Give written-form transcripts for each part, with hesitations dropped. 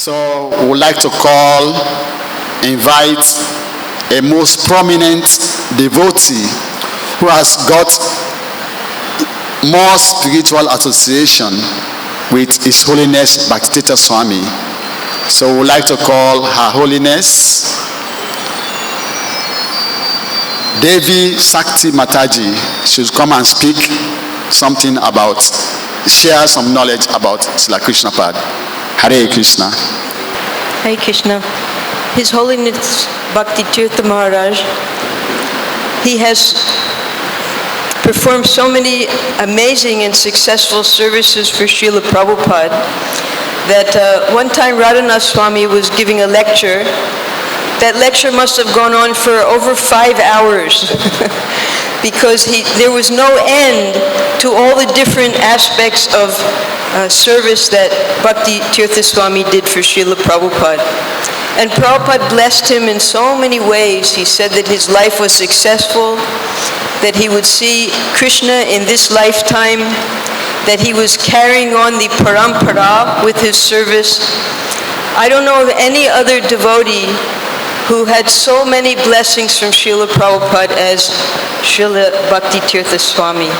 So we would like to invite a most prominent devotee who has got more spiritual association with His Holiness Bhakti-yoga Swami. So we would like to call Her Holiness Devi Sakti Mataji. She'll come and speak something about, share some knowledge about Srila Krishna Pad. Hare Krishna. Hare Krishna. His Holiness Bhakti-Tirtha Maharaj, he has performed so many amazing and successful services for Srila Prabhupada that one time Radhanath Swami was giving a lecture. That lecture must have gone on for over 5 hours because there was no end to all the different aspects of service that Bhakti-Tirtha Swami did for Srila Prabhupada. And Prabhupada blessed him in so many ways. He said that his life was successful, that he would see Krishna in this lifetime, that he was carrying on the parampara with his service. I don't know of any other devotee who had so many blessings from Srila Prabhupada as Srila Bhakti-Tirtha Swami.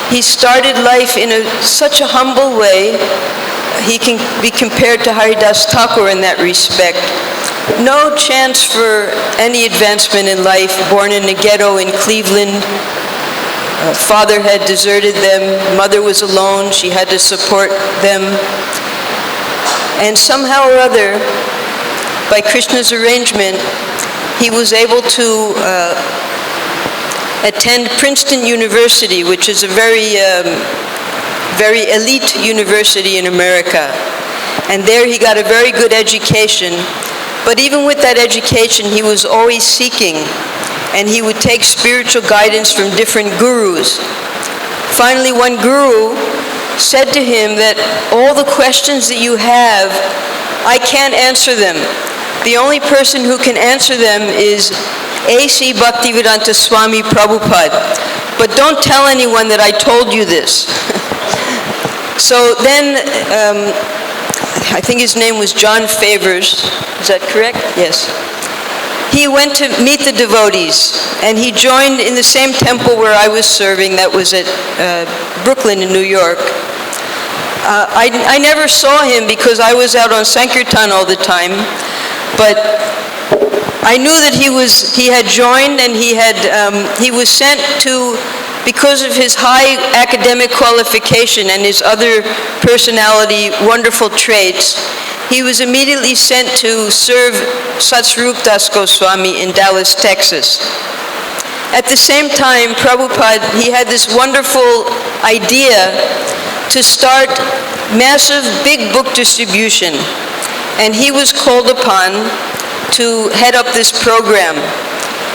He started life in such a humble way. He can be compared to Haridas Thakur in that respect. No chance for any advancement in life, born in a ghetto in Cleveland. Father had deserted them, mother was alone, she had to support them. And somehow or other, by Krishna's arrangement, he was able to attend Princeton University, which is a very elite university in America. And there he got a very good education. But even with that education, he was always seeking. And he would take spiritual guidance from different gurus. Finally, one guru said to him that all the questions that you have, I can't answer them. The only person who can answer them is A.C. Bhaktivedanta Swami Prabhupada. But don't tell anyone that I told you this. So then, I think his name was John Favors. Is that correct? Yes. He went to meet the devotees, and he joined in the same temple where I was serving, that was at Brooklyn in New York. I never saw him because I was out on Sankirtan all the time, but I knew that he had joined, and he was sent to, because of his high academic qualification and his other personality, wonderful traits, he was immediately sent to serve Satsvarup Das Goswami in Dallas, Texas. At the same time, Prabhupada, he had this wonderful idea to start massive big book distribution. And he was called upon to head up this program.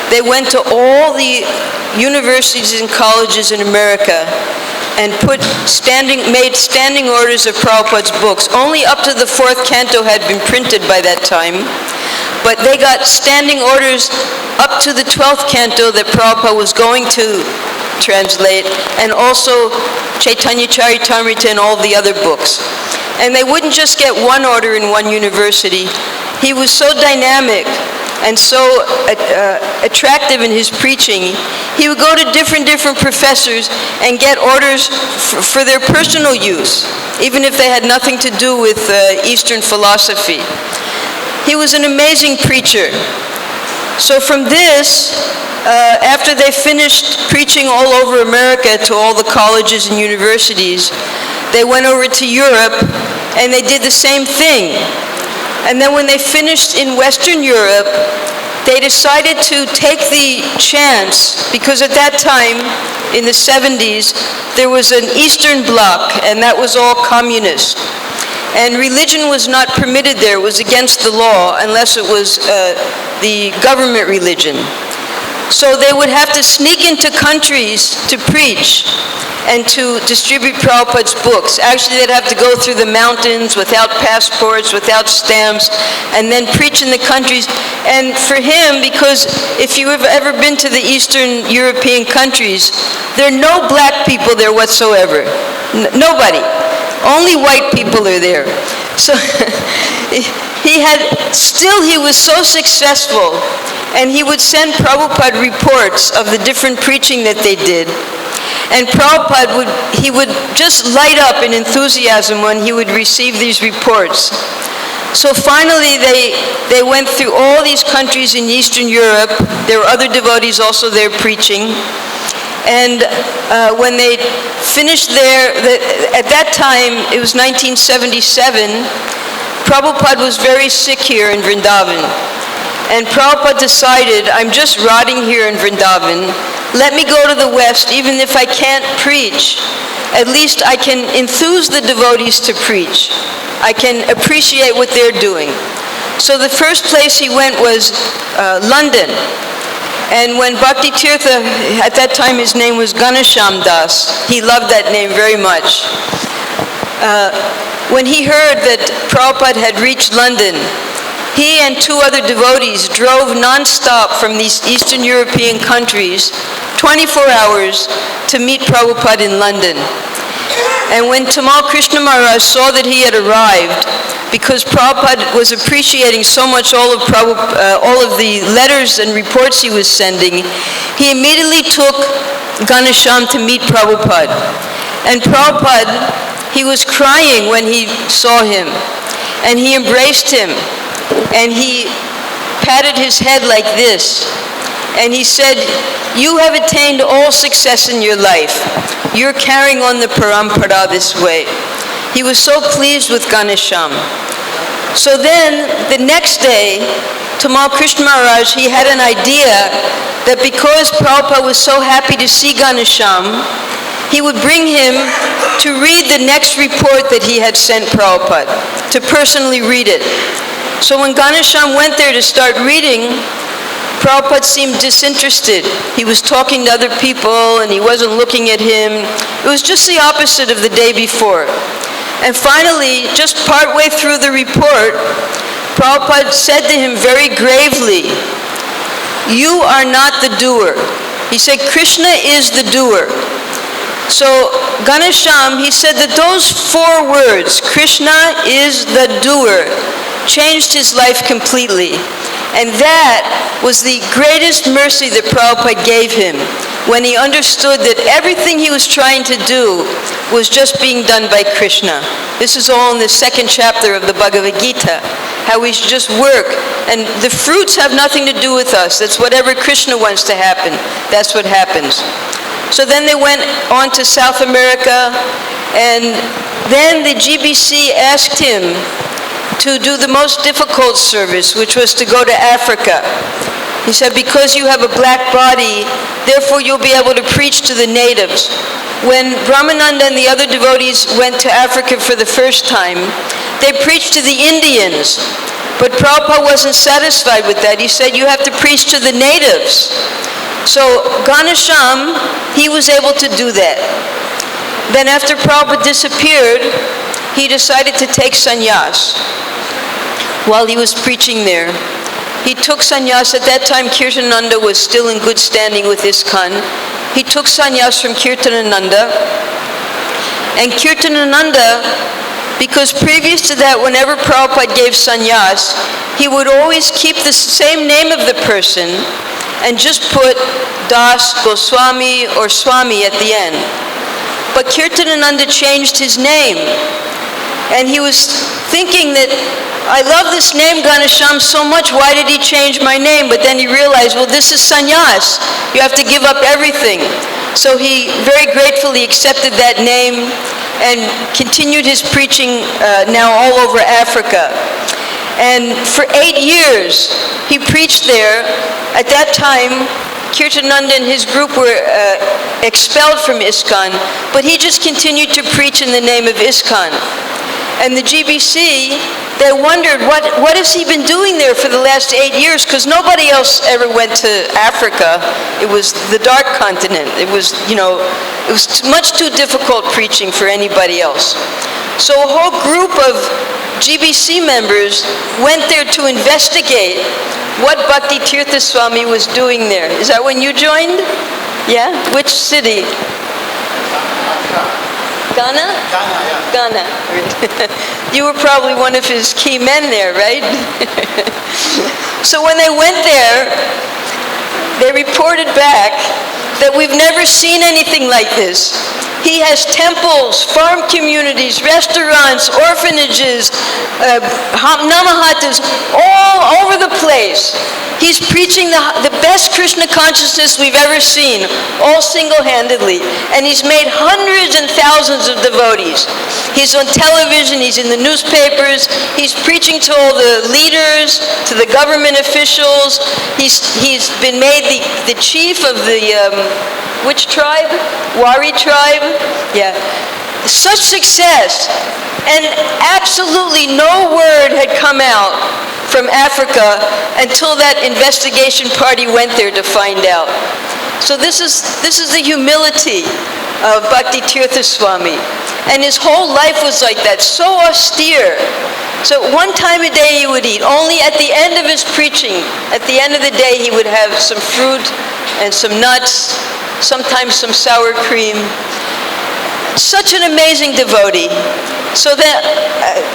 They went to all the universities and colleges in America and made standing orders of Prabhupada's books. Only up to the 4th canto had been printed by that time, but they got standing orders up to the 12th canto that Prabhupada was going to translate, and also Chaitanya Charitamrita and all the other books. And they wouldn't just get one order in one university. He was so dynamic and so attractive in his preaching. He would go to different professors and get orders for their personal use, even if they had nothing to do with Eastern philosophy. He was an amazing preacher. So from this, after they finished preaching all over America to all the colleges and universities, they went over to Europe and they did the same thing. And then when they finished in Western Europe, they decided to take the chance, because at that time, in the 70s, there was an Eastern Bloc, and that was all communist. And religion was not permitted there. It was against the law, unless it was the government religion. So they would have to sneak into countries to preach and to distribute Prabhupada's books. Actually, they'd have to go through the mountains without passports, without stamps, and then preach in the countries. And for him, because if you have ever been to the Eastern European countries, there are no black people there whatsoever. Nobody. Only white people are there. So he was so successful, and he would send Prabhupada reports of the different preaching that they did. And Prabhupada would just light up in enthusiasm when he would receive these reports. So finally they went through all these countries in Eastern Europe. There were other devotees also there preaching. And when they finished there, at that time, it was 1977, Prabhupada was very sick here in Vrindavan. And Prabhupada decided, I'm just rotting here in Vrindavan. Let me go to the West, even if I can't preach. At least I can enthuse the devotees to preach. I can appreciate what they're doing. So the first place he went was London. And when Tirtha, at that time his name was Ganesham Das, he loved that name very much. When he heard that Prabhupada had reached London, he and two other devotees drove non-stop from these Eastern European countries, 24 hours, to meet Prabhupada in London. And when Tamal Krishna Maharaj saw that he had arrived, because Prabhupada was appreciating so much all of the letters and reports he was sending, he immediately took Ganesham to meet Prabhupada. And Prabhupada, he was crying when he saw him, and he embraced him, and he patted his head like this, and he said, you have attained all success in your life. You're carrying on the parampara this way. He was so pleased with Ganesham. So then, the next day, Tamal Krishna Maharaj, he had an idea that because Prabhupada was so happy to see Ganesham, he would bring him to read the next report that he had sent Prabhupada, to personally read it. So when Ganesham went there to start reading, Prabhupada seemed disinterested. He was talking to other people and he wasn't looking at him. It was just the opposite of the day before. And finally, just partway through the report, Prabhupada said to him very gravely, you are not the doer. He said, Krishna is the doer. So Ganesham, he said that those 4 words, Krishna is the doer, changed his life completely. And that was the greatest mercy that Prabhupada gave him, when he understood that everything he was trying to do was just being done by Krishna. This is all in the 2nd chapter of the Bhagavad-Gita, how we should just work. And the fruits have nothing to do with us. That's whatever Krishna wants to happen. That's what happens. So then they went on to South America, and then the GBC asked him to do the most difficult service, which was to go to Africa. He said, because you have a black body, therefore you'll be able to preach to the natives. When Brahmananda and the other devotees went to Africa for the first time, they preached to the Indians. But Prabhupada wasn't satisfied with that. He said, you have to preach to the natives. So Ganesham, he was able to do that. Then after Prabhupada disappeared, he decided to take sannyas while he was preaching there. He took sannyas. At that time, Kirtananda was still in good standing with ISKCON. He took sannyas from Kirtananda. And Kirtananda, because previous to that, whenever Prabhupada gave sannyas, he would always keep the same name of the person and just put Das, Goswami, or Swami at the end. But Kirtananda changed his name. And he was thinking that, I love this name Ganesham so much, why did he change my name? But then he realized, well, this is sannyas. You have to give up everything. So he very gratefully accepted that name and continued his preaching now all over Africa. And for 8 years, he preached there. At that time, Kirtananda and his group were expelled from ISKCON, but he just continued to preach in the name of ISKCON. And the GBC, they wondered, what has he been doing there for the last 8 years? Because nobody else ever went to Africa. It was the dark continent. It was, it was much too difficult preaching for anybody else. So a whole group of GBC members went there to investigate what Tirtha Swami was doing there. Is that when you joined? Yeah? Which city? Ghana? Ghana, yeah. Ghana. You were probably one of his key men there, right? So when they went there, they reported back that we've never seen anything like this. He has temples, farm communities, restaurants, orphanages, namahatas, all over the place. He's preaching the best Krishna consciousness we've ever seen, all single-handedly. And he's made hundreds and thousands of devotees. He's on television, he's in the newspapers, he's preaching to all the leaders, to the government officials. He's been made the chief of the, which tribe? Wari tribe? Yeah. Such success. And absolutely no word had come out from Africa until that investigation party went there to find out. So this is the humility of Bhakti Tirtha Swami. And his whole life was like that, so austere. So one time a day he would eat. Only at the end of his preaching, at the end of the day, he would have some fruit and some nuts, sometimes some sour cream. Such an amazing devotee. So that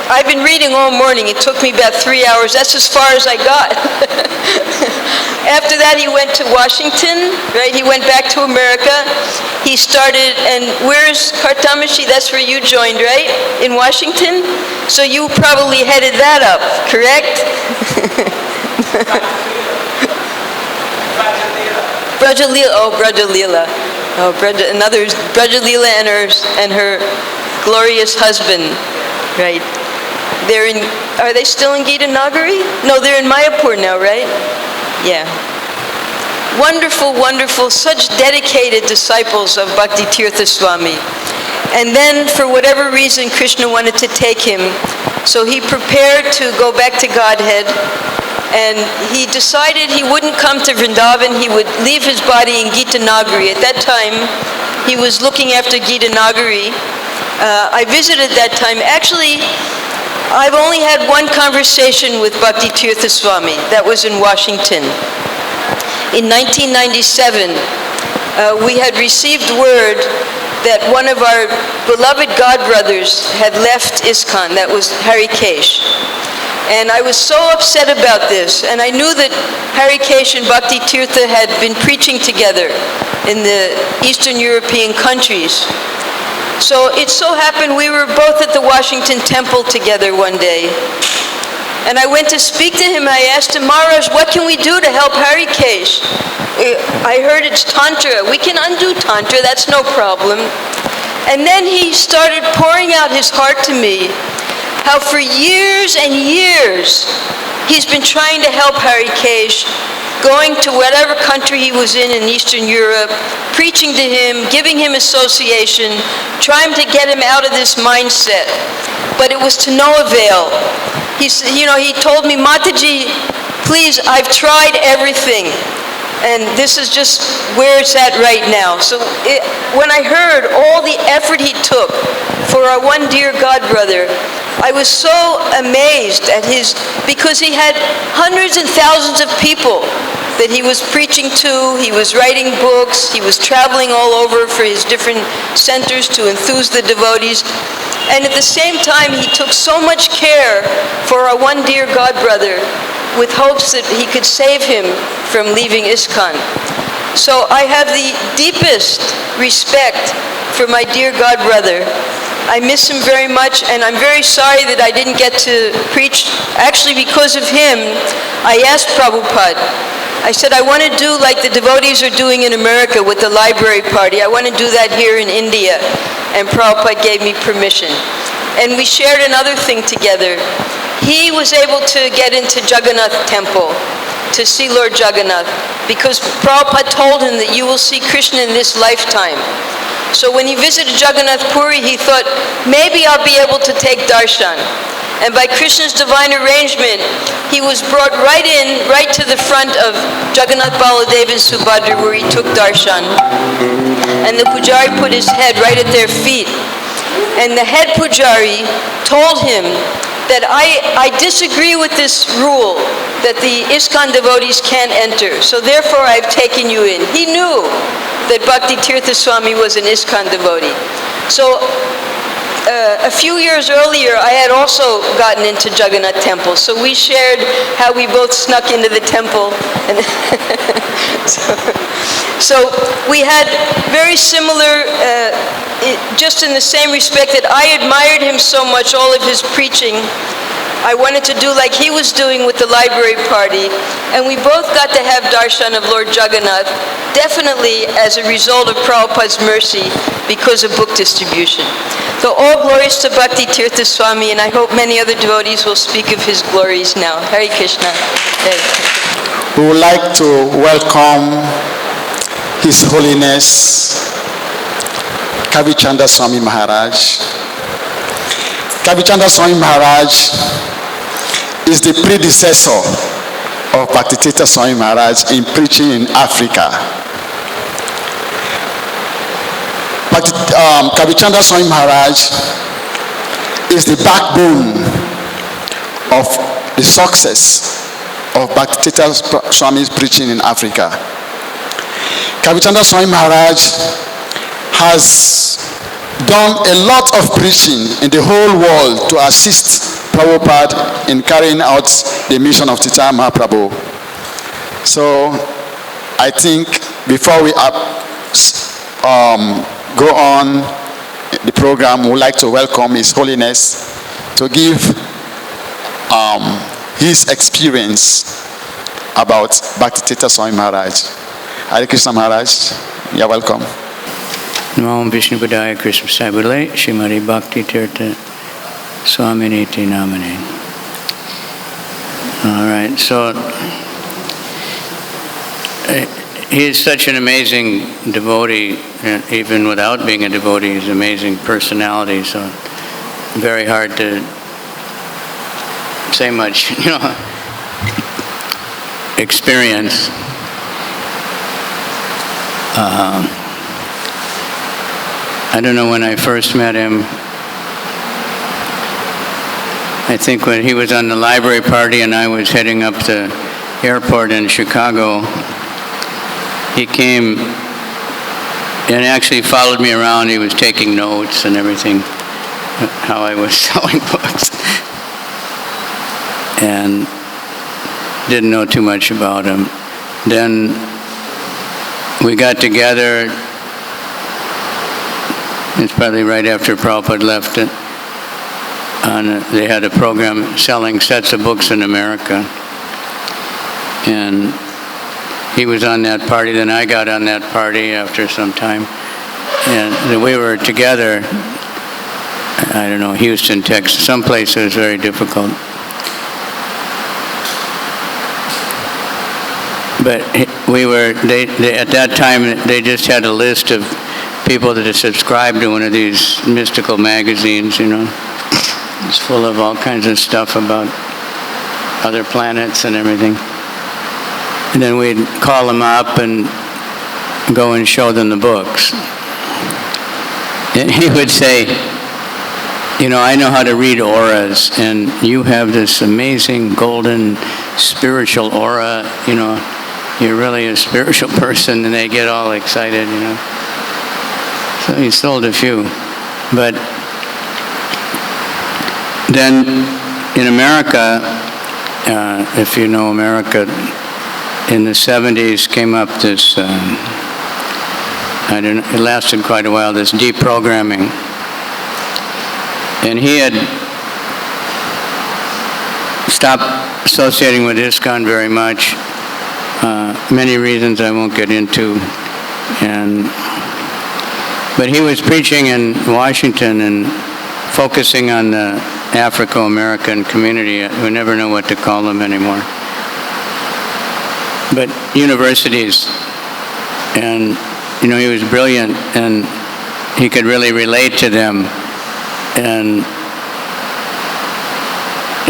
I've been reading all morning. It took me about 3 hours. That's as far as I got. After that, he went to Washington, right? He went back to America. He started, and where's Kartamashi? That's where you joined, right? In Washington? So you probably headed that up, correct? Brajalila. Oh, Brajalila. Oh, Brajalila and her glorious husband, right? Are they still in Gita Nagari? No, they're in Mayapur now, right? Yeah. Wonderful, wonderful, such dedicated disciples of Bhakti Tirtha Swami. And then, for whatever reason, Krishna wanted to take him, so he prepared to go back to Godhead, and he decided he wouldn't come to Vrindavan, he would leave his body in Gita Nagari. At that time, he was looking after Gita Nagari. I visited that time. Actually, I've only had one conversation with Bhakti Tirtha Swami. That was in Washington. In 1997, we had received word that one of our beloved godbrothers had left ISKCON. That was Harikesh. And I was so upset about this. And I knew that Harikesh and Bhakti Tirtha had been preaching together in the Eastern European countries. So it so happened we were both at the Washington Temple together one day. And I went to speak to him. I asked him, Maharaj, what can we do to help Harikesh? I heard it's Tantra. We can undo Tantra, that's no problem. And then he started pouring out his heart to me, how for years and years he's been trying to help Harikesh, going to whatever country he was in Eastern Europe, preaching to him, giving him association, trying to get him out of this mindset. But it was to no avail. He told me, Mataji, please, I've tried everything. And this is just where it's at right now. So when I heard all the effort he took for our one dear godbrother, I was so amazed at because he had hundreds and thousands of people that he was preaching to, he was writing books, he was traveling all over for his different centers to enthuse the devotees. And at the same time, he took so much care for our one dear godbrother with hopes that he could save him from leaving ISKCON. So I have the deepest respect for my dear godbrother. I miss him very much, and I'm very sorry that I didn't get to preach. Actually, because of him, I asked Prabhupada, I said, I want to do like the devotees are doing in America with the library party. I want to do that here in India. And Prabhupada gave me permission. And we shared another thing together. He was able to get into Jagannath Temple to see Lord Jagannath, because Prabhupada told him that you will see Krishna in this lifetime. So when he visited Jagannath Puri, he thought, maybe I'll be able to take darshan. And by Krishna's divine arrangement, he was brought right to the front of Jagannath Baladeva and Subhadra, where he took darshan. And the pujari put his head right at their feet. And the head pujari told him that I disagree with this rule that the ISKCON devotees can't enter, so therefore I've taken you in. He knew that Bhakti Tirtha Swami was an ISKCON devotee. So a few years earlier, I had also gotten into Jagannath Temple. So we shared how we both snuck into the temple. And so we had very similar, just in the same respect that I admired him so much, all of his preaching. I wanted to do like he was doing with the library party, and we both got to have darshan of Lord Jagannath, definitely as a result of Prabhupada's mercy because of book distribution. So all glories to Bhakti Tirtha Swami, and I hope many other devotees will speak of his glories now. Hare Krishna. We would like to welcome His Holiness Kavichanda Swami Maharaj. Kavichanda Swami Maharaj is the predecessor of Bhakti Tirtha Swami Maharaj in preaching in Africa. Kavichanda Swami Maharaj is the backbone of the success of Bhakti Tirtha Swami's preaching in Africa. Kavichanda Swami Maharaj has done a lot of preaching in the whole world to assist Prabhupada in carrying out the mission of Chaitanya Mahaprabhu. So I think before we go on the program, we would like to welcome His Holiness to give his experience about Bhakti Tirtha Swami Maharaj. Hare Krishna Maharaj, you're welcome. Namo Vishnu Padaya Krishna Sabule, Shrimati Bhakti Tirtha Swaminiti Namane. All right, so he is such an amazing devotee, even without being a devotee, he's an amazing personality, so very hard to say much, experience. I don't know when I first met him. I think when he was on the library party and I was heading up the airport in Chicago, he came and actually followed me around. He was taking notes and everything, how I was selling books. And didn't know too much about him. Then we got together. It's probably right after Prabhupada left it. They had a program selling sets of books in America. And he was on that party, then I got on that party after some time. And we were together, I don't know, Houston, Texas, someplace it was very difficult. But at that time, they just had a list of people that had subscribed to one of these mystical magazines, It's full of all kinds of stuff about other planets and everything. And then we'd call them up and go and show them the books. And he would say, I know how to read auras, and you have this amazing golden spiritual aura, you're really a spiritual person, and they get all excited, So he sold a few. But then in America, if you know America, in the 70s came up this, it lasted quite a while, this deprogramming. And he had stopped associating with ISKCON very much. Many reasons I won't get into. But he was preaching in Washington and focusing on the Afro-American community. We never know what to call them anymore. But universities, and he was brilliant, and he could really relate to them, and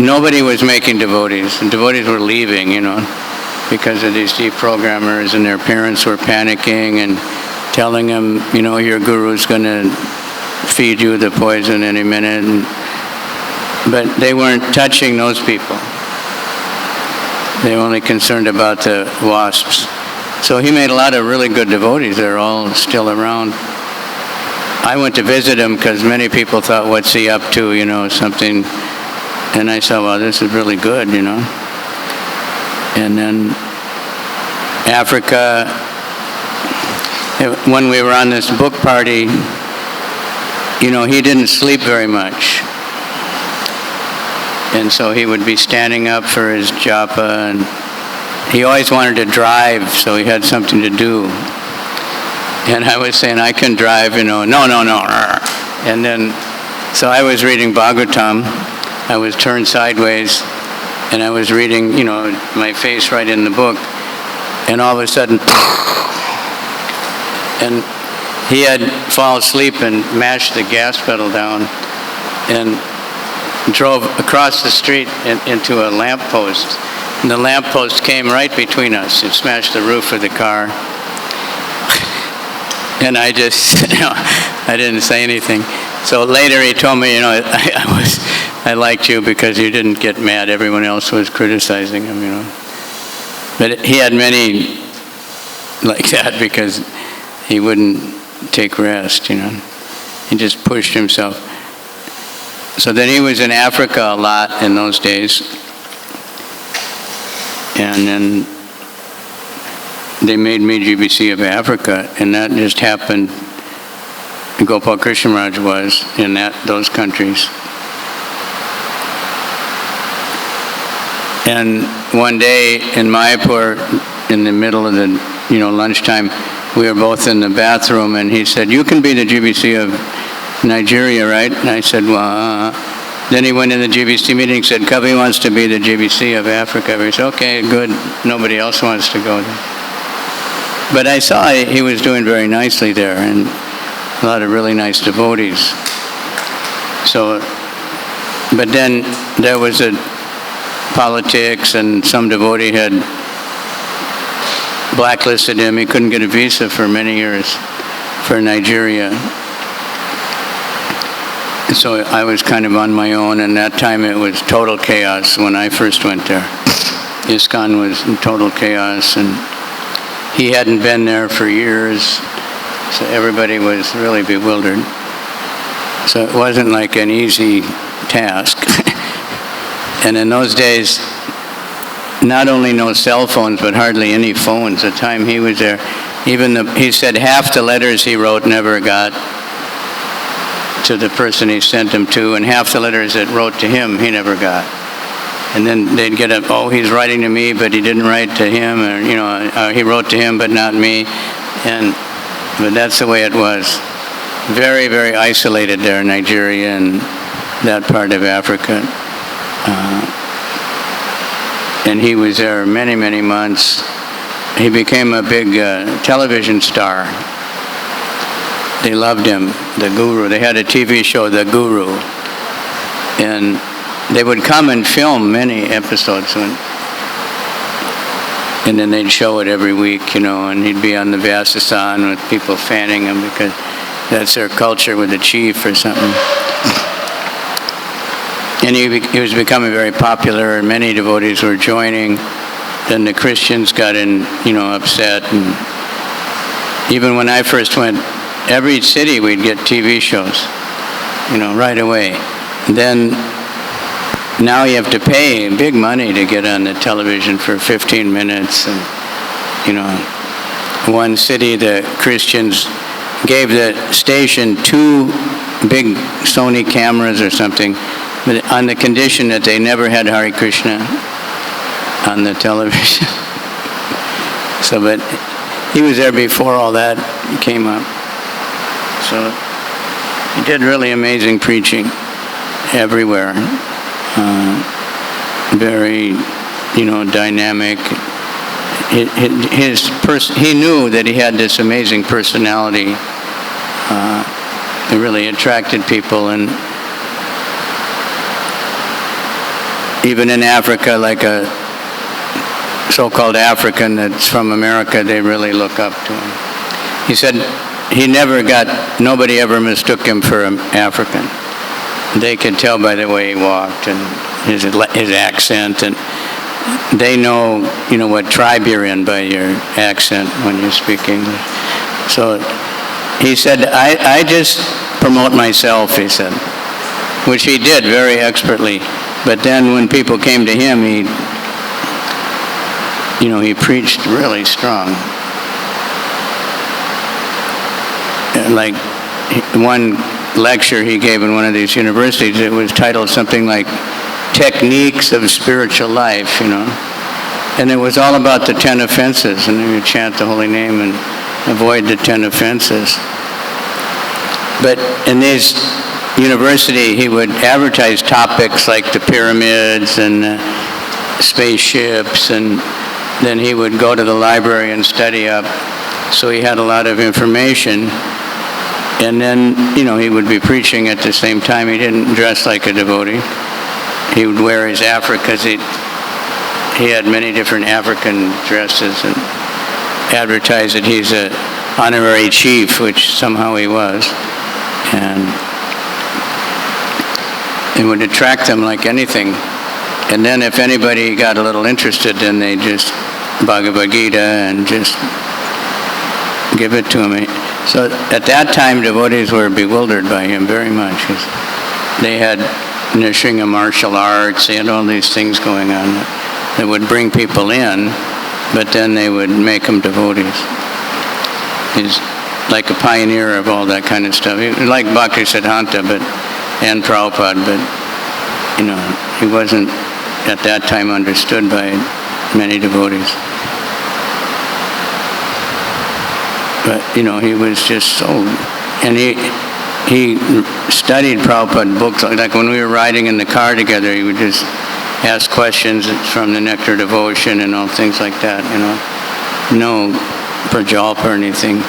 nobody was making devotees, and devotees were leaving, because of these deprogrammers, and their parents were panicking and telling them, your guru's going to feed you the poison any minute, but they weren't touching those people. They were only concerned about the wasps. So he made a lot of really good devotees. They're all still around. I went to visit him because many people thought, what's he up to, something. And I said, well, this is really good, And then Africa, when we were on this book party, he didn't sleep very much. And so he would be standing up for his japa, and he always wanted to drive, so he had something to do. And I was saying, I can drive, no. And then, so I was reading Bhagavatam. I was turned sideways, and I was reading, my face right in the book. And all of a sudden, and he had fallen asleep and mashed the gas pedal down and drove across the street into a lamppost. And the lamppost came right between us. It smashed the roof of the car. And I just, I didn't say anything. So later he told me, I liked you because you didn't get mad. Everyone else was criticizing him, But he had many like that because he wouldn't take rest, He just pushed himself. So then he was in Africa a lot in those days. And then they made me GBC of Africa, and that just happened. Gopal Krishna Maharaj was in those countries. And one day in Mayapur, in the middle of the lunchtime, we were both in the bathroom, and he said, "You can be the GBC of Nigeria, right?" And I said, "Well." Then he went in the GBC meeting and said, "Kavi wants to be the GBC of Africa." He said, "Okay, good. Nobody else wants to go there." But I saw he was doing very nicely there, and a lot of really nice devotees. So, but then there was politics, and some devotee had blacklisted him. He couldn't get a visa for many years for Nigeria. So I was kind of on my own, and that time it was total chaos when I first went there. ISKCON was in total chaos, and he hadn't been there for years, so everybody was really bewildered. So it wasn't like an easy task. And in those days, not only no cell phones, but hardly any phones. The time he was there, he said half the letters he wrote never got to the person he sent them to, and half the letters that wrote to him, he never got. And then they'd get he's writing to me, but he didn't write to him, or, he wrote to him, but not me. But that's the way it was. Very, very isolated there in Nigeria and that part of Africa. And he was there many, many months. He became a big television star. They loved him, the Guru. They had a TV show, The Guru. And they would come and film many episodes. And then they'd show it every week, and he'd be on the Vyasasan with people fanning him because that's their culture with the chief or something. And he was becoming very popular, and many devotees were joining. Then the Christians got upset. And even when I first went, every city we'd get TV shows, right away. Then now you have to pay big money to get on the television for 15 minutes. And, one city, the Christians gave the station 2 big Sony cameras or something, but on the condition that they never had Hare Krishna on the television. So, but he was there before all that came up. So he did really amazing preaching everywhere. Very, dynamic. He knew that he had this amazing personality. It really attracted people, and even in Africa, like a so-called African that's from America, they really look up to him. He said nobody ever mistook him for an African. They could tell by the way he walked and his accent, and they know, what tribe you're in by your accent when you speak English. So he said, I just promote myself, he said, which he did very expertly. But then when people came to him, he preached really strong. Like one lecture he gave in one of these universities, it was titled something like Techniques of Spiritual Life, And it was all about the 10 offenses, and you chant the holy name and avoid the 10 offenses. But in this university, he would advertise topics like the pyramids and spaceships, and then he would go to the library and study up. So he had a lot of information. And then, he would be preaching at the same time. He didn't dress like a devotee. He would wear his because he had many different African dresses, and advertised that he's an honorary chief, which somehow he was. And it would attract them like anything. And then if anybody got a little interested, then they just Bhagavad-Gita and just give it to him. So at that time, devotees were bewildered by him very much. They had Nishinga martial arts, they had all these things going on that would bring people in, but then they would make them devotees. He's like a pioneer of all that kind of stuff. He, like Bhaktisiddhanta and Prabhupada, but he wasn't at that time understood by many devotees. But, he was just so, and he studied Prabhupada books. Like when we were riding in the car together, he would just ask questions from the Nectar Devotion and all things like that, No prajalpa or anything.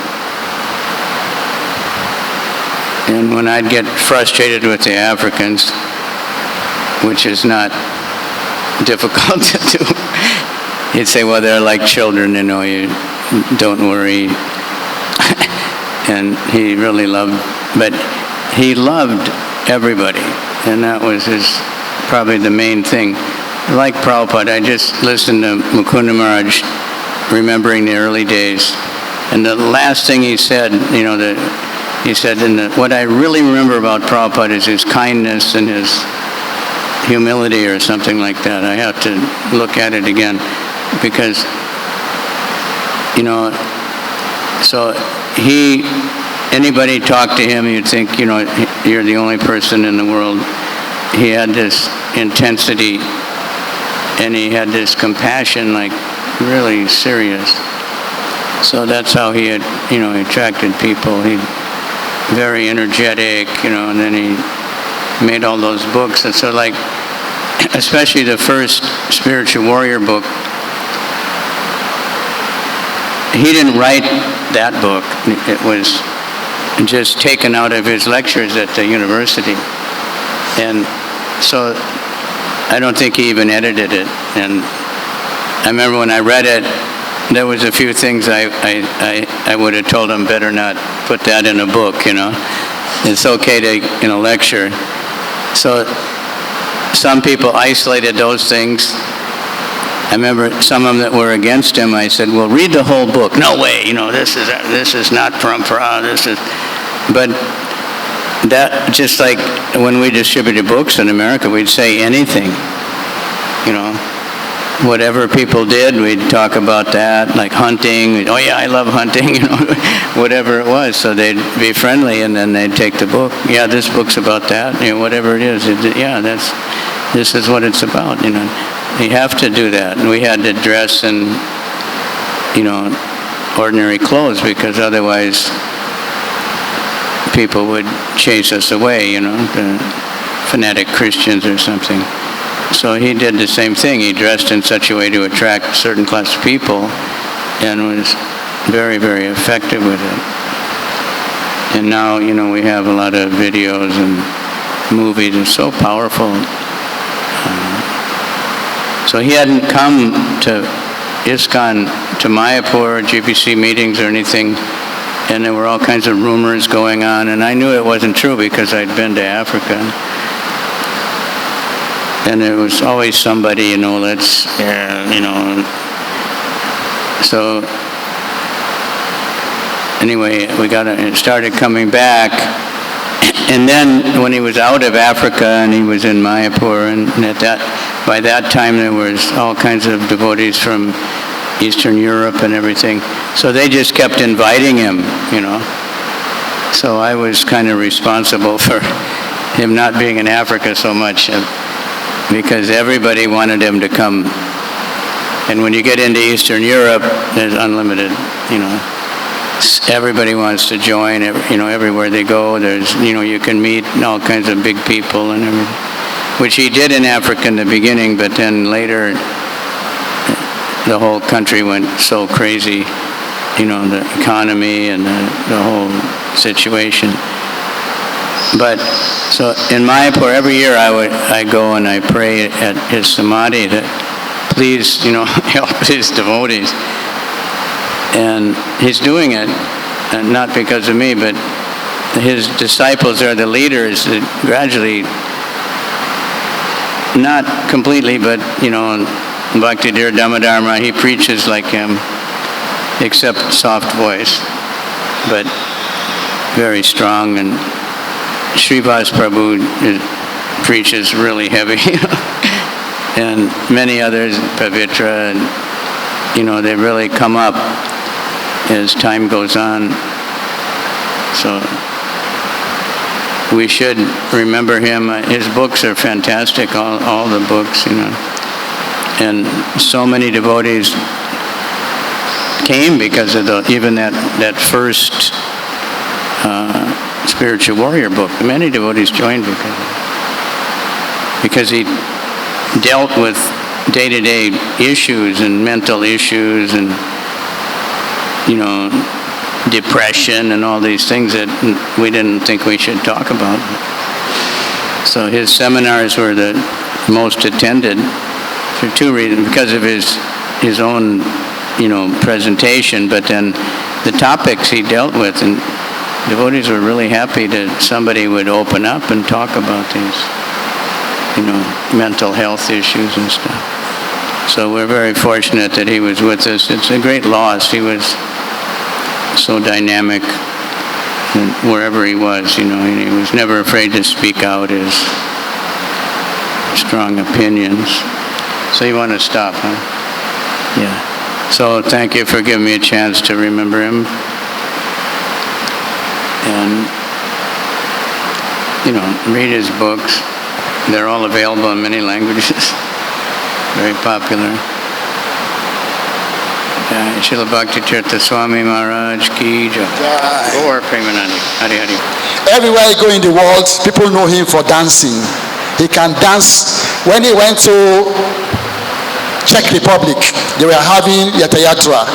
And when I'd get frustrated with the Africans, which is not difficult to do, he'd say, well, they're like children, you don't worry. And he really loved everybody, and that was probably the main thing. Like Prabhupada, I just listened to Mukunda Maharaj remembering the early days, and the last thing he said, he said, what I really remember about Prabhupada is his kindness and his humility or something like that. I have to look at it again, because, so anybody talked to him, you'd think, you're the only person in the world. He had this intensity, and he had this compassion, like really serious. So that's how he had, he attracted people. He very energetic, and then he made all those books. And so especially the first Spiritual Warrior book, he didn't write that book. It was just taken out of his lectures at the university. And so I don't think he even edited it. And I remember when I read it, there was a few things I would have told him better not put that in a book, It's okay to, lecture. So some people isolated those things. I remember some of them that were against him, I said, well, read the whole book. No way, this is not parampara, but that, just like when we distributed books in America, we'd say anything, whatever people did, we'd talk about that, like hunting. Oh yeah, I love hunting, whatever it was. So they'd be friendly, and then they'd take the book. Yeah, this book's about that. Whatever it is. This is what it's about. You have to do that, and we had to dress in, ordinary clothes, because otherwise people would chase us away. The fanatic Christians or something. So he did the same thing. He dressed in such a way to attract a certain class of people, and was very, very effective with it. And now, we have a lot of videos and movies. It's so powerful. So he hadn't come to ISKCON, to Mayapur, GPC meetings or anything, and there were all kinds of rumors going on, and I knew it wasn't true because I'd been to Africa. And there was always somebody, So anyway, it started coming back. And then when he was out of Africa and he was in Mayapur, and by that time there was all kinds of devotees from Eastern Europe and everything. So they just kept inviting him, So I was kind of responsible for him not being in Africa so much, because everybody wanted him to come. And when you get into Eastern Europe, there's unlimited, everybody wants to join, everywhere they go. There's, you can meet all kinds of big people and everything, which he did in Africa in the beginning, but then later the whole country went so crazy, the economy and the whole situation. But so in Mayapur, every year I go and I pray at his samadhi that please, help his devotees. And he's doing it, and not because of me, but his disciples are the leaders that gradually, not completely, but, Bhakti Dharma, he preaches like him, except soft voice, but very strong. And Srivas Prabhu preaches really heavy, and many others, Pavitra, and, they really come up as time goes on. So we should remember him. His books are fantastic, all the books, And so many devotees came because of even that first Spiritual Warrior book. Many devotees joined because he dealt with day-to-day issues and mental issues and, depression and all these things that we didn't think we should talk about. So his seminars were the most attended for two reasons: because of his own, presentation, but then the topics he dealt with, and devotees were really happy that somebody would open up and talk about these, mental health issues and stuff. So we're very fortunate that he was with us. It's a great loss. He was so dynamic wherever he was, he was never afraid to speak out his strong opinions. So you want to stop, huh? Yeah. So thank you for giving me a chance to remember him. And, read his books. They're all available in many languages. Very popular. Srila Bhakti Tirtha Swami Maharaj Ki Jai. Gaur Premanandi. Hari Hari. Everywhere you go in the world, people know him for dancing. He can dance. When he went to Czech Republic, they were having Yata Yatra.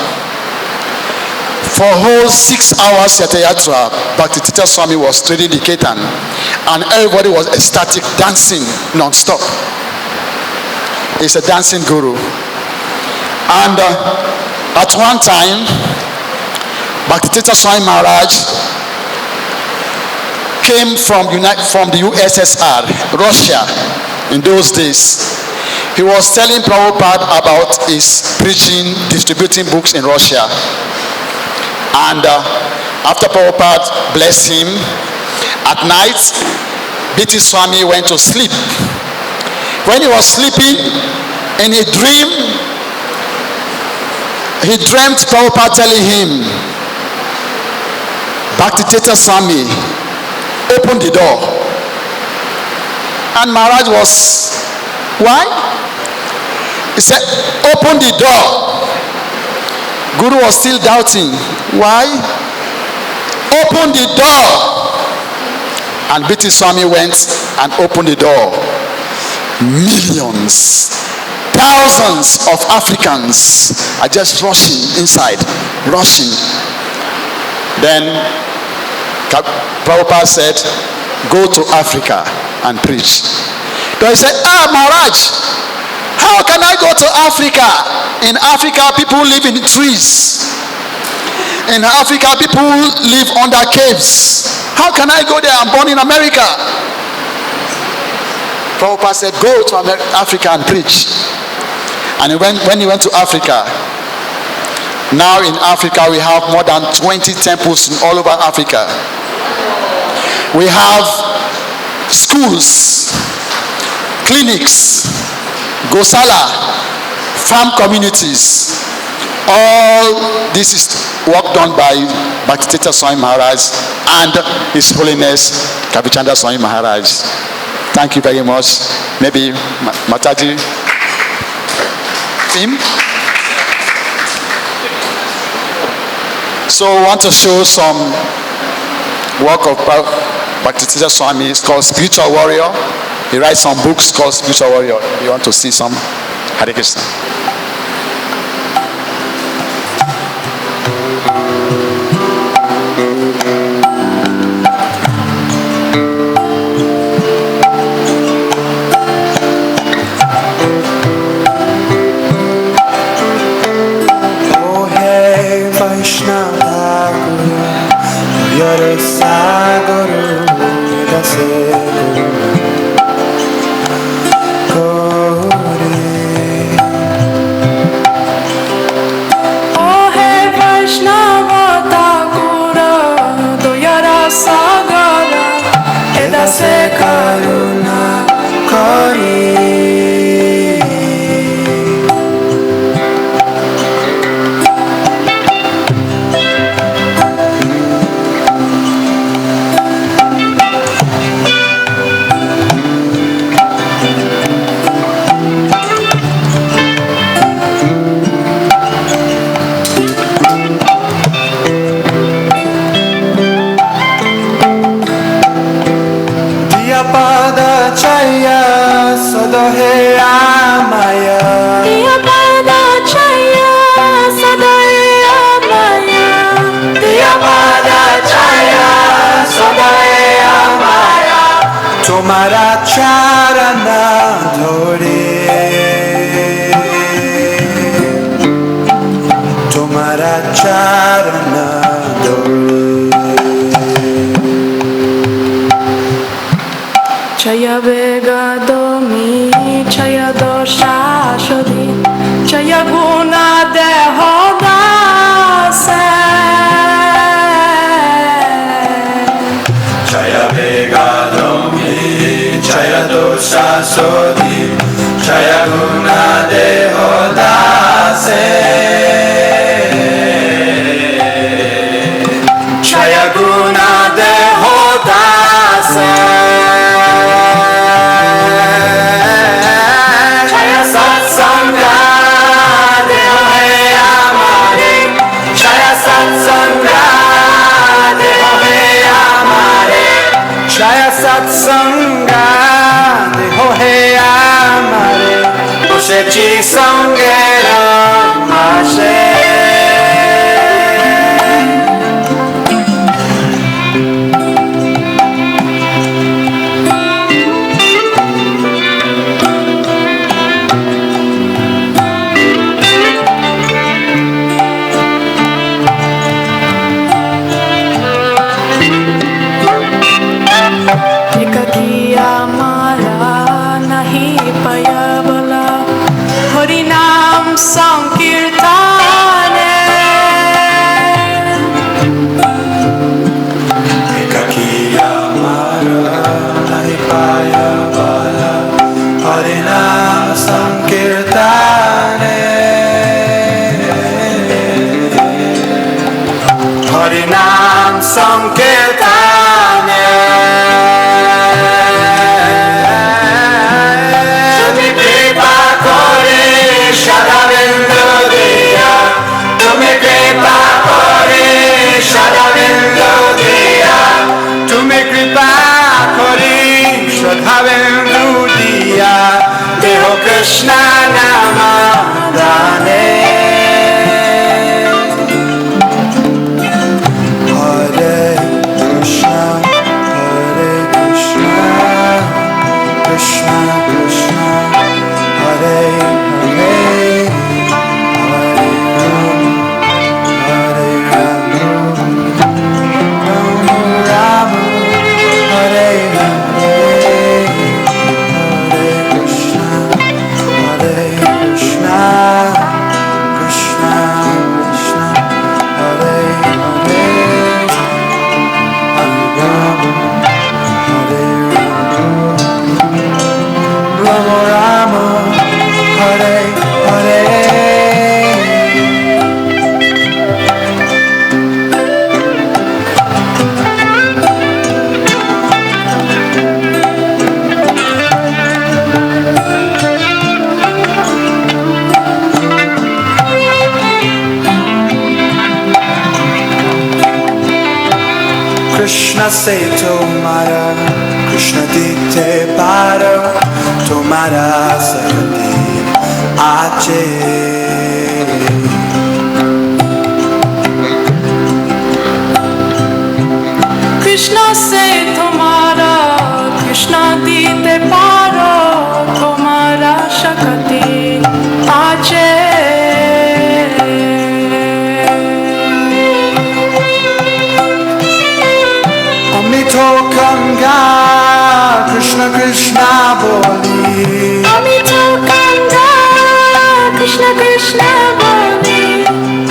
For a whole 6 hours Yata Yatra, Bhakti Tirtha Swami was treating the kirtan, and everybody was ecstatic, dancing non-stop. He's a dancing guru. And at one time, Bhakti Tirtha Swami Maharaj came from the USSR, Russia, in those days. He was telling Prabhupada about his preaching, distributing books in Russia. And after Prabhupada blessed him, at night, B.T. Swami went to sleep. When he was sleeping, in a dream, he dreamt Prabhupada telling him, Bhakti Tirtha Swami, open the door. And Maharaj was, why? He said, open the door. Guru was still doubting. Why? Open the door. And B.T. Swami went and opened the door. Millions, thousands of Africans are just rushing inside, rushing. Then Prabhupada said, go to Africa and preach. So he said, Maharaj, how can I go to Africa? In Africa, people live in trees. In Africa, people live under caves. How can I go there? I'm born in America. Prabhupada said, go to Africa and preach. And when he went to Africa, Now in Africa, we have more than 20 temples all over Africa. We have schools, clinics, Gosala, farm communities. All this is work done by Bhakti-yoga Swami Maharaj and His Holiness Kavichandra Swami Maharaj. Thank you very much. Maybe Mataji, team. So I want to show some work of Bhakti-yoga Swami. It's called Spiritual Warrior. He writes some books called Spiritual Warrior. If you want to see some, Hare Krishna. Chaya vega domi, chaya dosha shodhi, chaya guna deho dase. Chaya vega domi, chaya dosha shodhi, chaya guna deho dase. Chaya guna deho dase. Satsanga deho he amare, Usechi sangera mashe. Krishna Nama Dane Hare Krishna se tomara, Krishna dite paro, tomara sakti ache. Krishna se tomara, Krishna dite paro, tomara shakti ache. Amito Ganga, Krishna Krishna boli. Amito Ganga, Krishna Krishna boli.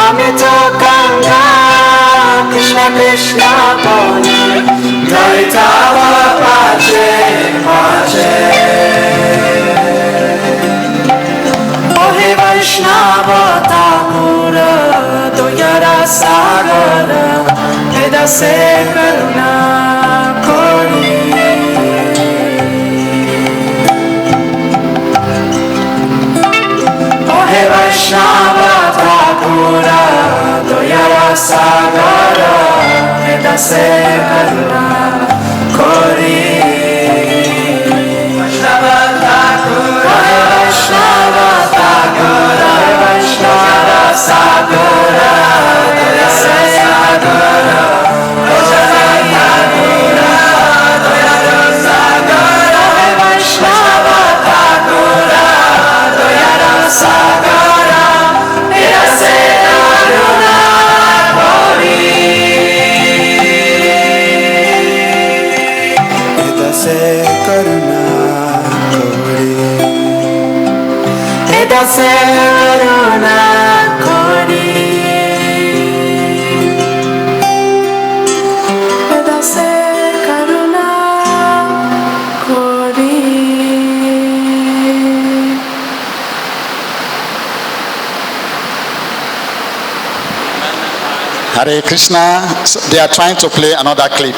Amito Ganga, Krishna Krishna boli. Gaitava pache pache. Ohe Vaishnava Thakura, Doyara Sagara, Vedase Karuna Kori. Ohe Vaishnava Thakura, Doyara Sagara, Vedase Karuna Kori. Vaishnava Thakura, Vaishnava Thakura, Vaishnava Sagara, Vedase Sagara. Se karuna kori, Vedase karuna kori. Hare Krishna. So they are trying to play another clip.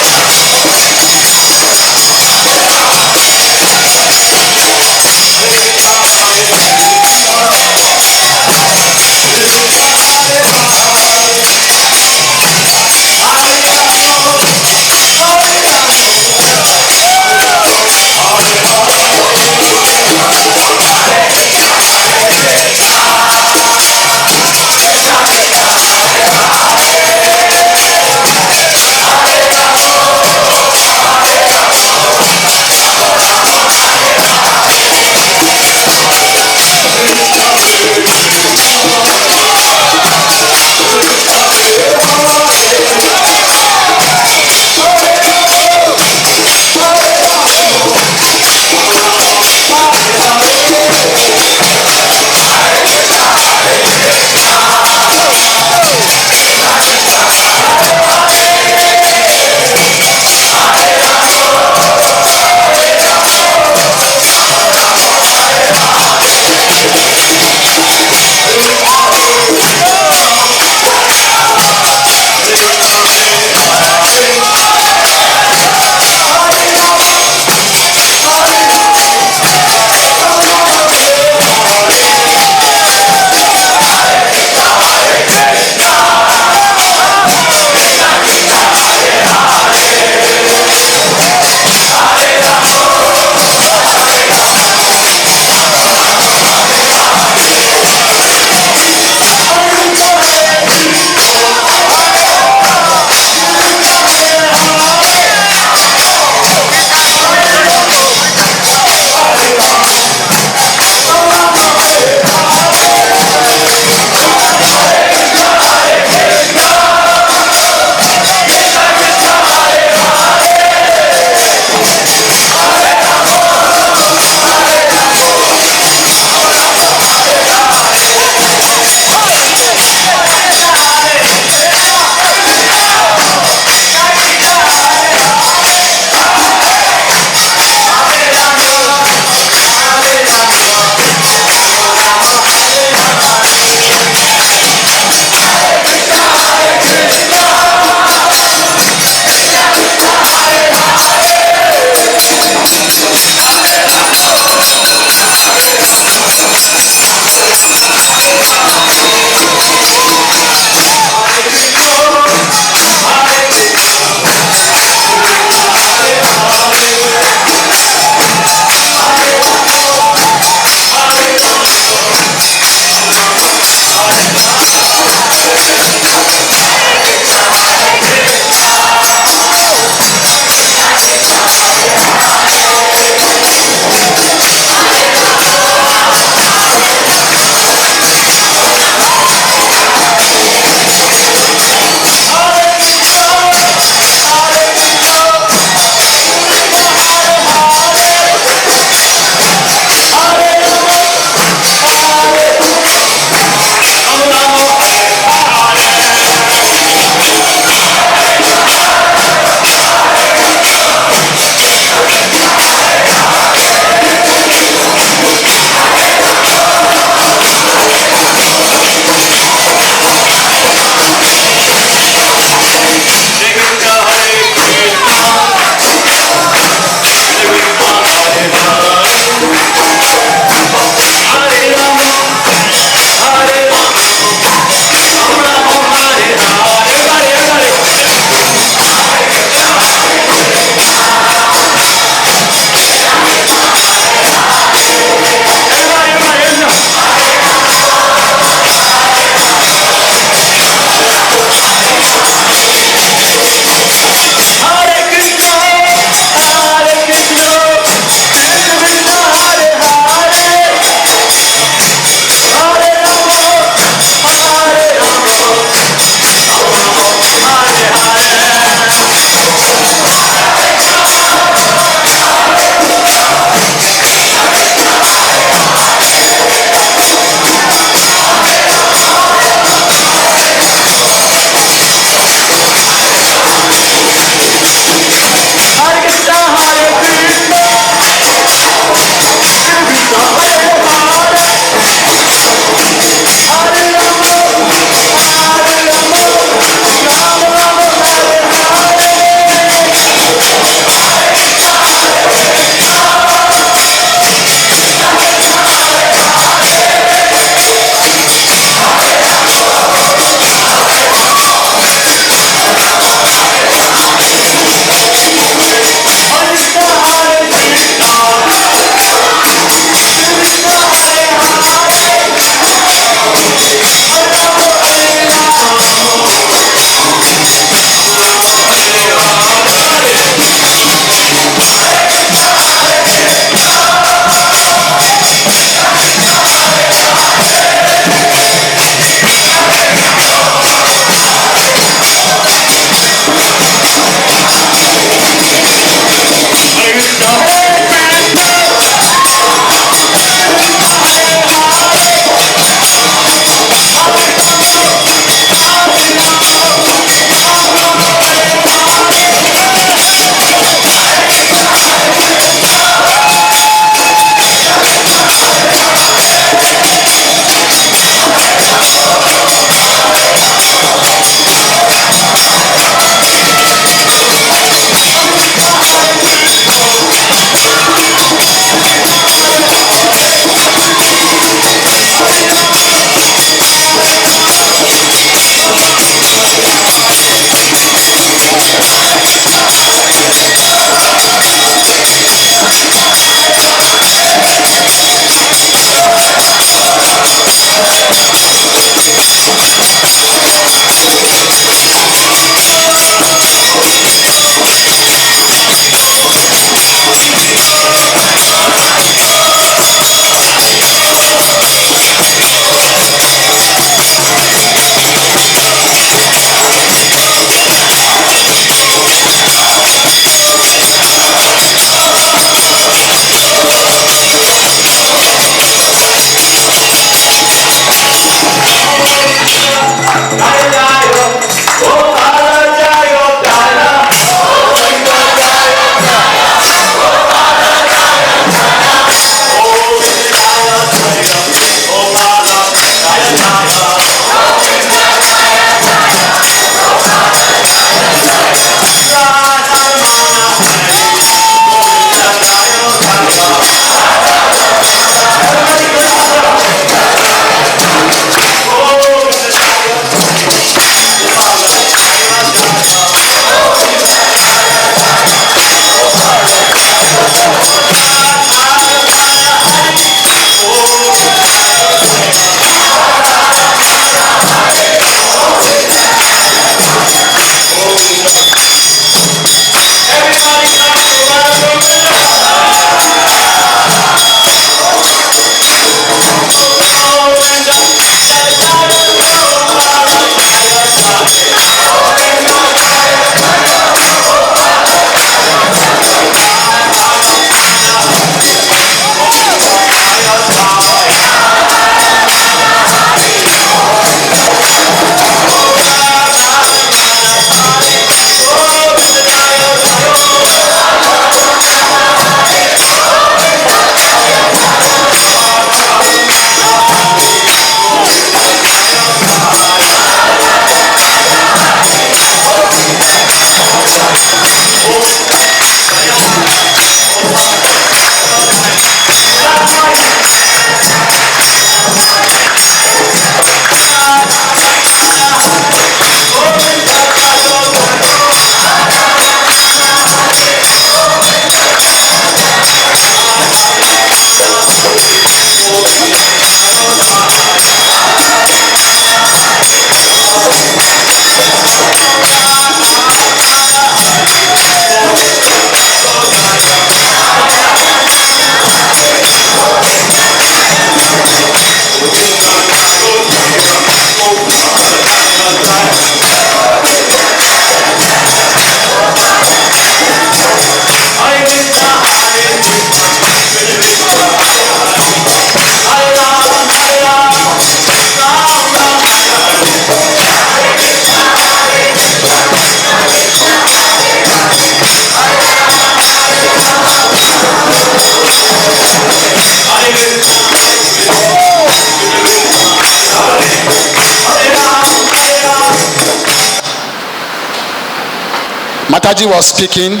Mataji was speaking,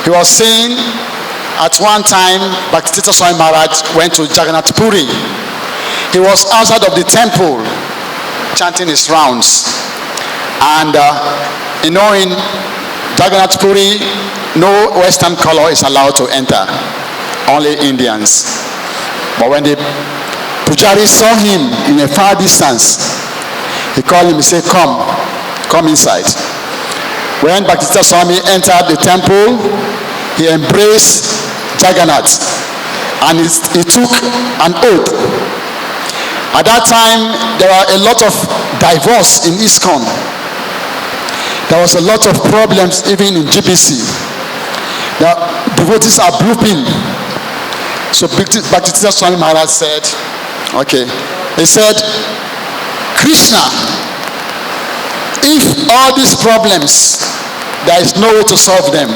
he was saying at one time Bhakti-Tirtha Swami Maharaj went to Jagannath Puri. He was outside of the temple chanting his rounds. And in Jagannath Puri, no Western color is allowed to enter, only Indians. But when the Pujari saw him in a far distance, he called him and said, come inside. When Bhakti-Tirtha Swami entered the temple, he embraced Jagannath and he took an oath. At that time, there were a lot of divorce in ISKCON. There was a lot of problems even in GBC. The devotees are blooping. So Bhakti-Tirtha Swami Maharaj said, okay, he said, Krishna, if all these problems, there is no way to solve them,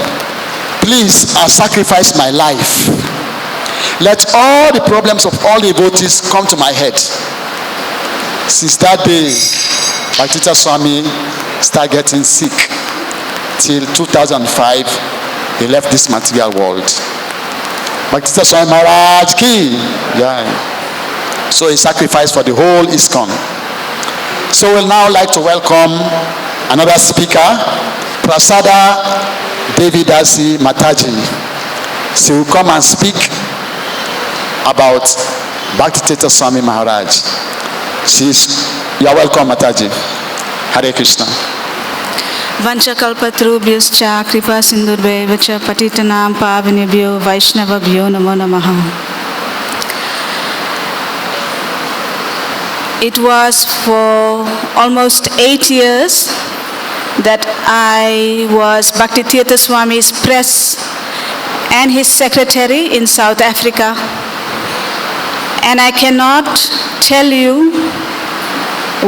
please, I sacrifice my life. Let all the problems of all the devotees come to my head. Since that day, Bhakti-Tirtha Swami started getting sick. Till 2005, he left this material world. Bhakti-Tirtha Swami Maharaj ki. Yeah. So he sacrificed for the whole ISKCON. So we'll now like to welcome another speaker, Prasada Devidasi Mataji. She will come and speak about Bhakti-Tirtha Swami Maharaj. You are welcome, Mataji. Hare Krishna. Vanchakalpatrubhyascha kripa sindurveva patitanam pavanebhyo vaishnavabhyo namo namaha. It was for almost 8 years that I was Bhakti-Tirtha Swami's press and his secretary in South Africa. And I cannot tell you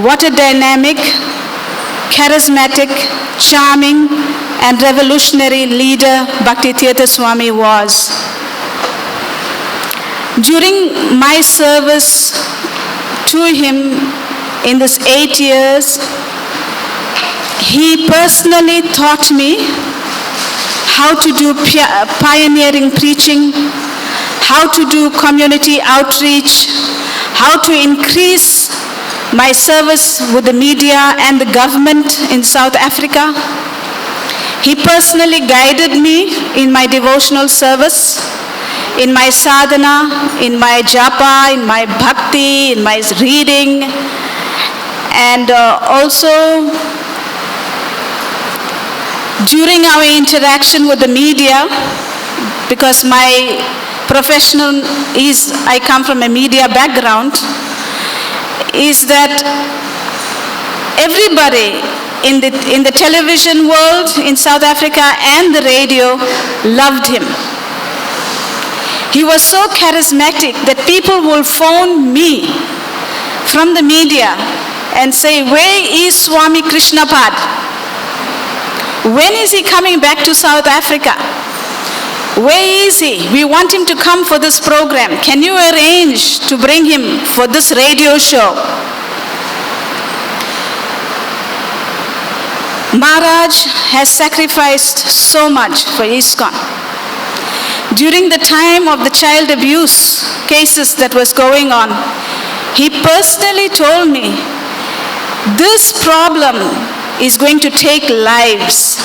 what a dynamic, charismatic, charming, and revolutionary leader Bhakti-Tirtha Swami was. During my service to him in this 8 years, he personally taught me how to do pioneering preaching, how to do community outreach, how to increase my service with the media and the government in South Africa. He personally guided me in my devotional service, in my sadhana, in my japa, in my bhakti, in my reading, and also during our interaction with the media, because my professional is, I come from a media background, is that everybody in the television world in South Africa and the radio loved him. He was so charismatic that people will phone me from the media and say, where is Swami Krishnapad? When is he coming back to South Africa? Where is he? We want him to come for this program. Can you arrange to bring him for this radio show? Maharaj has sacrificed so much for ISKCON. During the time of the child abuse cases that was going on, he personally told me, this problem is going to take lives.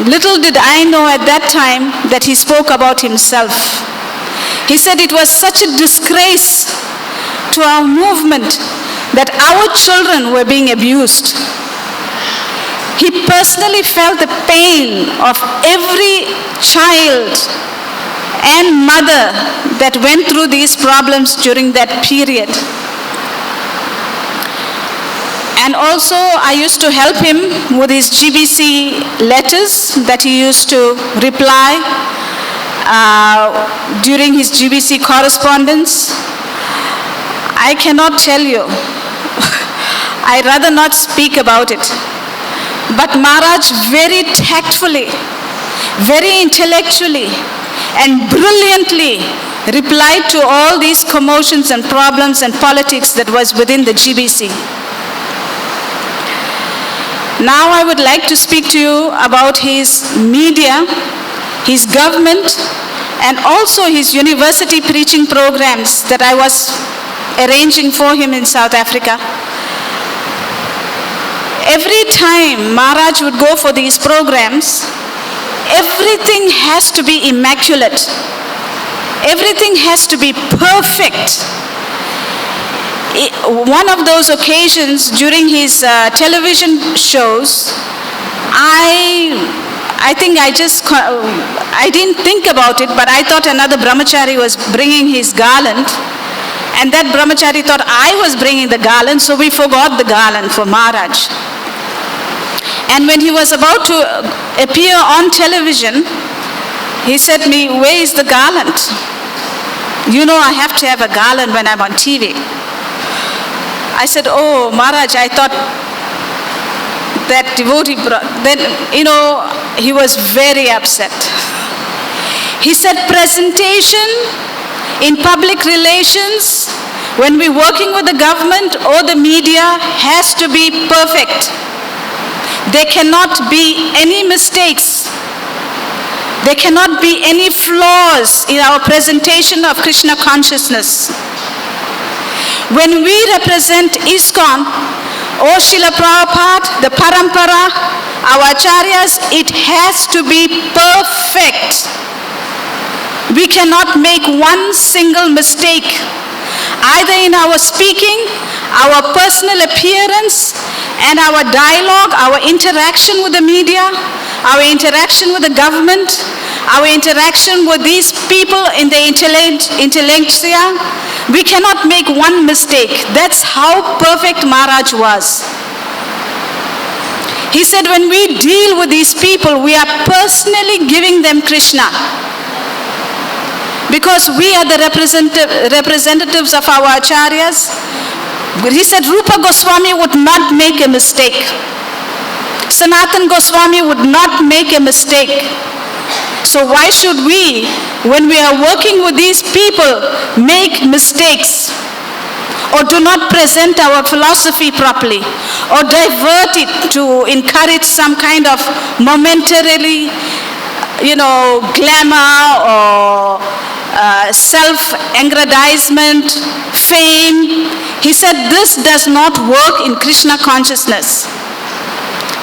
Little did I know at that time that he spoke about himself. He said it was such a disgrace to our movement that our children were being abused. He personally felt the pain of every child and mother that went through these problems during that period. And also, I used to help him with his GBC letters that he used to reply during his GBC correspondence. I cannot tell you. I'd rather not speak about it. But Maharaj very tactfully, very intellectually, and brilliantly replied to all these commotions and problems and politics that was within the GBC. Now I would like to speak to you about his media, his government, and also his university preaching programs that I was arranging for him in South Africa. Every time Maharaj would go for these programs, everything has to be immaculate. Everything has to be perfect. One of those occasions during his television shows, I think I didn't think about it, but I thought another brahmachari was bringing his garland, and that brahmachari thought I was bringing the garland, so we forgot the garland for Maharaj. And when he was about to appear on television, he said to me, "Where is the garland? You know I have to have a garland when I'm on TV." I said, "Oh, Maharaj, I thought that devotee brought." Then, he was very upset. He said, presentation in public relations, when we're working with the government or the media, has to be perfect. There cannot be any mistakes. There cannot be any flaws in our presentation of Krishna consciousness. When we represent ISKCON or Srila Prabhupada, the Parampara, our Acharyas, it has to be perfect. We cannot make one single mistake, either in our speaking, our personal appearance, and our dialogue, our interaction with the media, our interaction with the government, our interaction with these people in the intellectia. We cannot make one mistake. That's how perfect Maharaj was. He said, when we deal with these people, we are personally giving them Krishna. Because we are the representatives of our acharyas. He said, Rupa Goswami would not make a mistake. Sanatan Goswami would not make a mistake. So why should we, when we are working with these people, make mistakes? Or do not present our philosophy properly? Or divert it to encourage some kind of momentarily, glamour or self-aggrandizement, fame. He said this does not work in Krishna consciousness.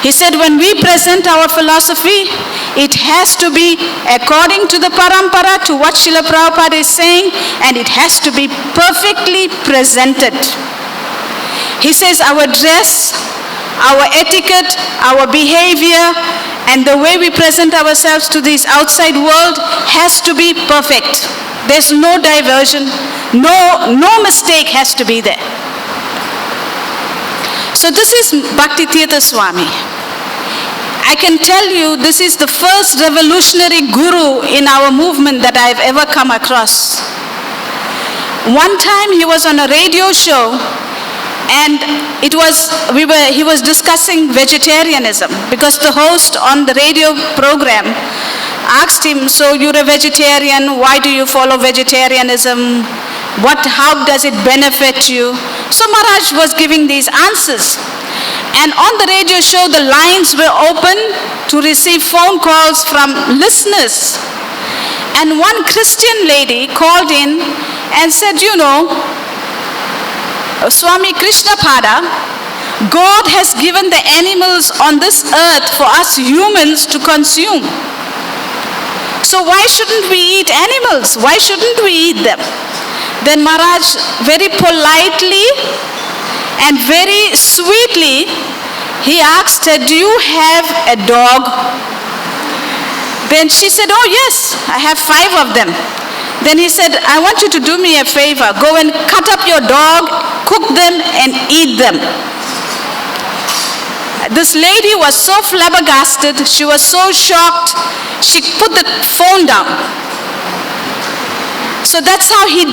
He said when we present our philosophy, it has to be according to the parampara, to what Srila Prabhupada is saying, and it has to be perfectly presented. He says our dress, our etiquette, our behavior, and the way we present ourselves to this outside world has to be perfect. There's no diversion, no mistake has to be there. So this is Bhakti Tirtha Swami. I can tell you this is the first revolutionary guru in our movement that I've ever come across. One time he was on a radio show, and he was discussing vegetarianism, because the host on the radio program asked him, so you're a vegetarian, why do you follow vegetarianism? How does it benefit you? So Maharaj was giving these answers. And on the radio show, the lines were open to receive phone calls from listeners. And one Christian lady called in and said, Swami Krishnapada, God has given the animals on this earth for us humans to consume. So why shouldn't we eat animals? Why shouldn't we eat them? Then Maharaj very politely and very sweetly, he asked her, do you have a dog? Then she said, oh yes, I have 5 of them. Then he said, I want you to do me a favor. Go and cut up your dog, cook them and eat them. This lady was so flabbergasted, she was so shocked, she put the phone down. So that's how he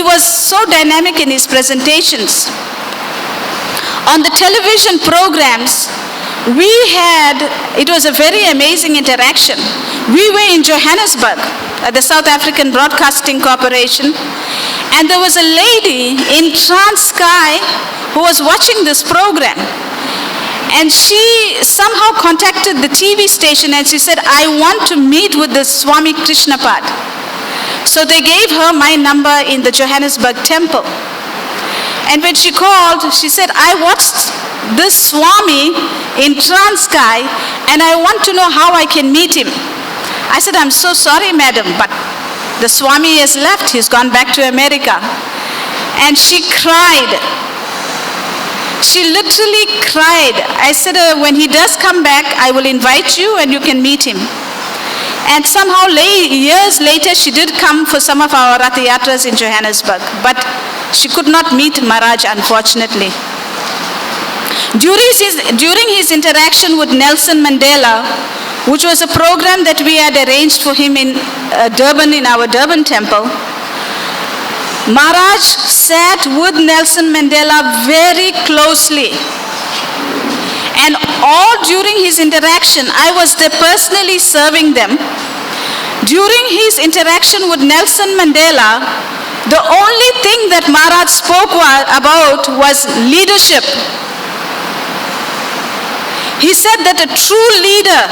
was so dynamic in his presentations. On the television programs, it was a very amazing interaction. We were in Johannesburg at the South African Broadcasting Corporation, and there was a lady in Transkei who was watching this program. And she somehow contacted the TV station and she said, I want to meet with the Swami Krishnapad. So they gave her my number in the Johannesburg temple. And when she called, she said, I watched this Swami in Transkei and I want to know how I can meet him. I said, I'm so sorry, madam, but the Swami has left. He's gone back to America. And she cried. She literally cried. I said, when he does come back, I will invite you and you can meet him. And somehow years later, she did come for some of our Ratha Yatras in Johannesburg. But she could not meet Maharaj, unfortunately. During his interaction with Nelson Mandela, which was a program that we had arranged for him in Durban, in our Durban temple, Maharaj sat with Nelson Mandela very closely. And all during his interaction, I was there personally serving them. During his interaction with Nelson Mandela, the only thing that Maharaj spoke about was leadership. He said that a true leader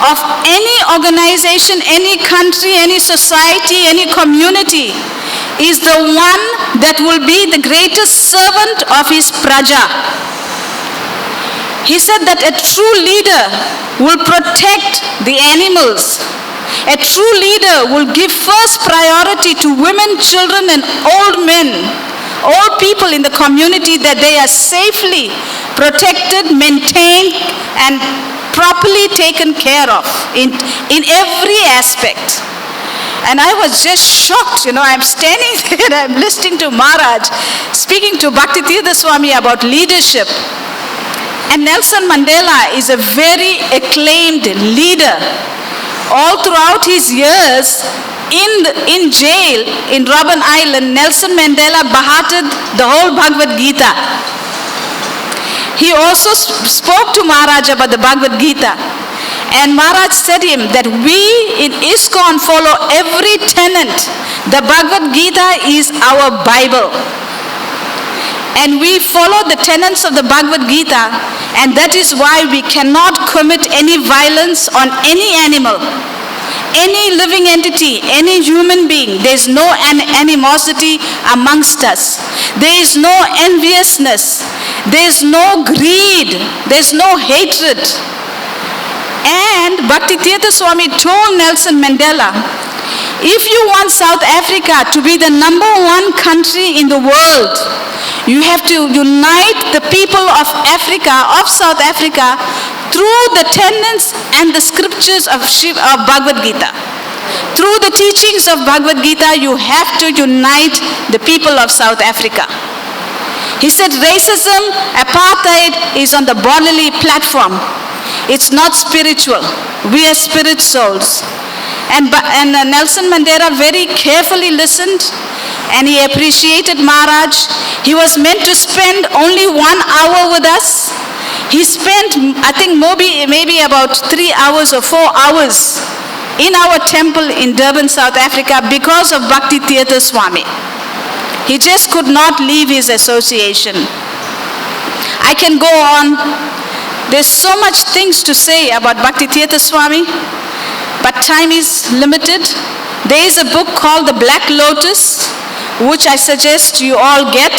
of any organization, any country, any society, any community is the one that will be the greatest servant of his praja. He said that a true leader will protect the animals. A true leader will give first priority to women, children, and old men, all people in the community, that they are safely protected, maintained, and properly taken care of in every aspect. And I was just shocked, I'm standing there and I'm listening to Maharaj speaking to Bhakti-Tirtha Swami about leadership. And Nelson Mandela is a very acclaimed leader. All throughout his years in jail in Robben Island, Nelson Mandela bahated the whole Bhagavad-Gita. He also spoke to Maharaj about the Bhagavad-Gita. And Maharaj said to him that we in ISKCON follow every tenet. The Bhagavad-Gita is our Bible. And we follow the tenets of the Bhagavad-Gita, and that is why we cannot commit any violence on any animal, any living entity, any human being. There is no animosity amongst us. There is no enviousness. There is no greed. There is no hatred. And Bhakti-Tirtha Swami told Nelson Mandela, if you want South Africa to be the number one country in the world, you have to unite the people of Africa, of South Africa, through the tenets and the scriptures of Bhagavad-Gita. Through the teachings of Bhagavad-Gita, you have to unite the people of South Africa. He said racism, apartheid is on the bodily platform. It's not spiritual. We are spirit souls. And Nelson Mandela very carefully listened and he appreciated Maharaj. He was meant to spend only 1 hour with us. He spent, I think, maybe about 3 hours or 4 hours in our temple in Durban, South Africa because of Bhakti-Tirtha Swami. He just could not leave his association. I can go on. There's so much things to say about Bhakti-Tirtha Swami, but time is limited. There is a book called The Black Lotus, which I suggest you all get,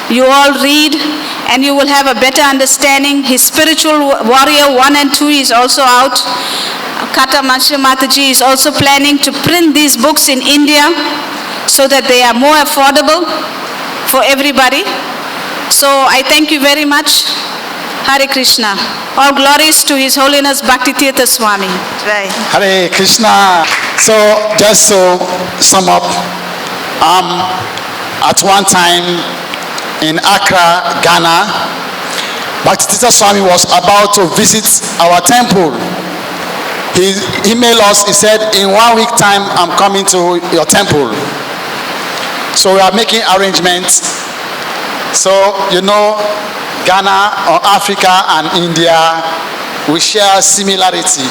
you all read, and you will have a better understanding. His Spiritual Warrior 1 and 2 is also out. Kata Mansha Mataji is also planning to print these books in India so that they are more affordable for everybody. So I thank you very much. Hare Krishna. All glories to His Holiness Bhakti-Tirtha Swami. Right. Hare Krishna. So just to sum up, at one time in Accra, Ghana, Bhakti-Tirtha Swami was about to visit our temple. He emailed us, he said, in 1 week time, I'm coming to your temple. So we are making arrangements. So, Ghana or Africa and India, we share similarity.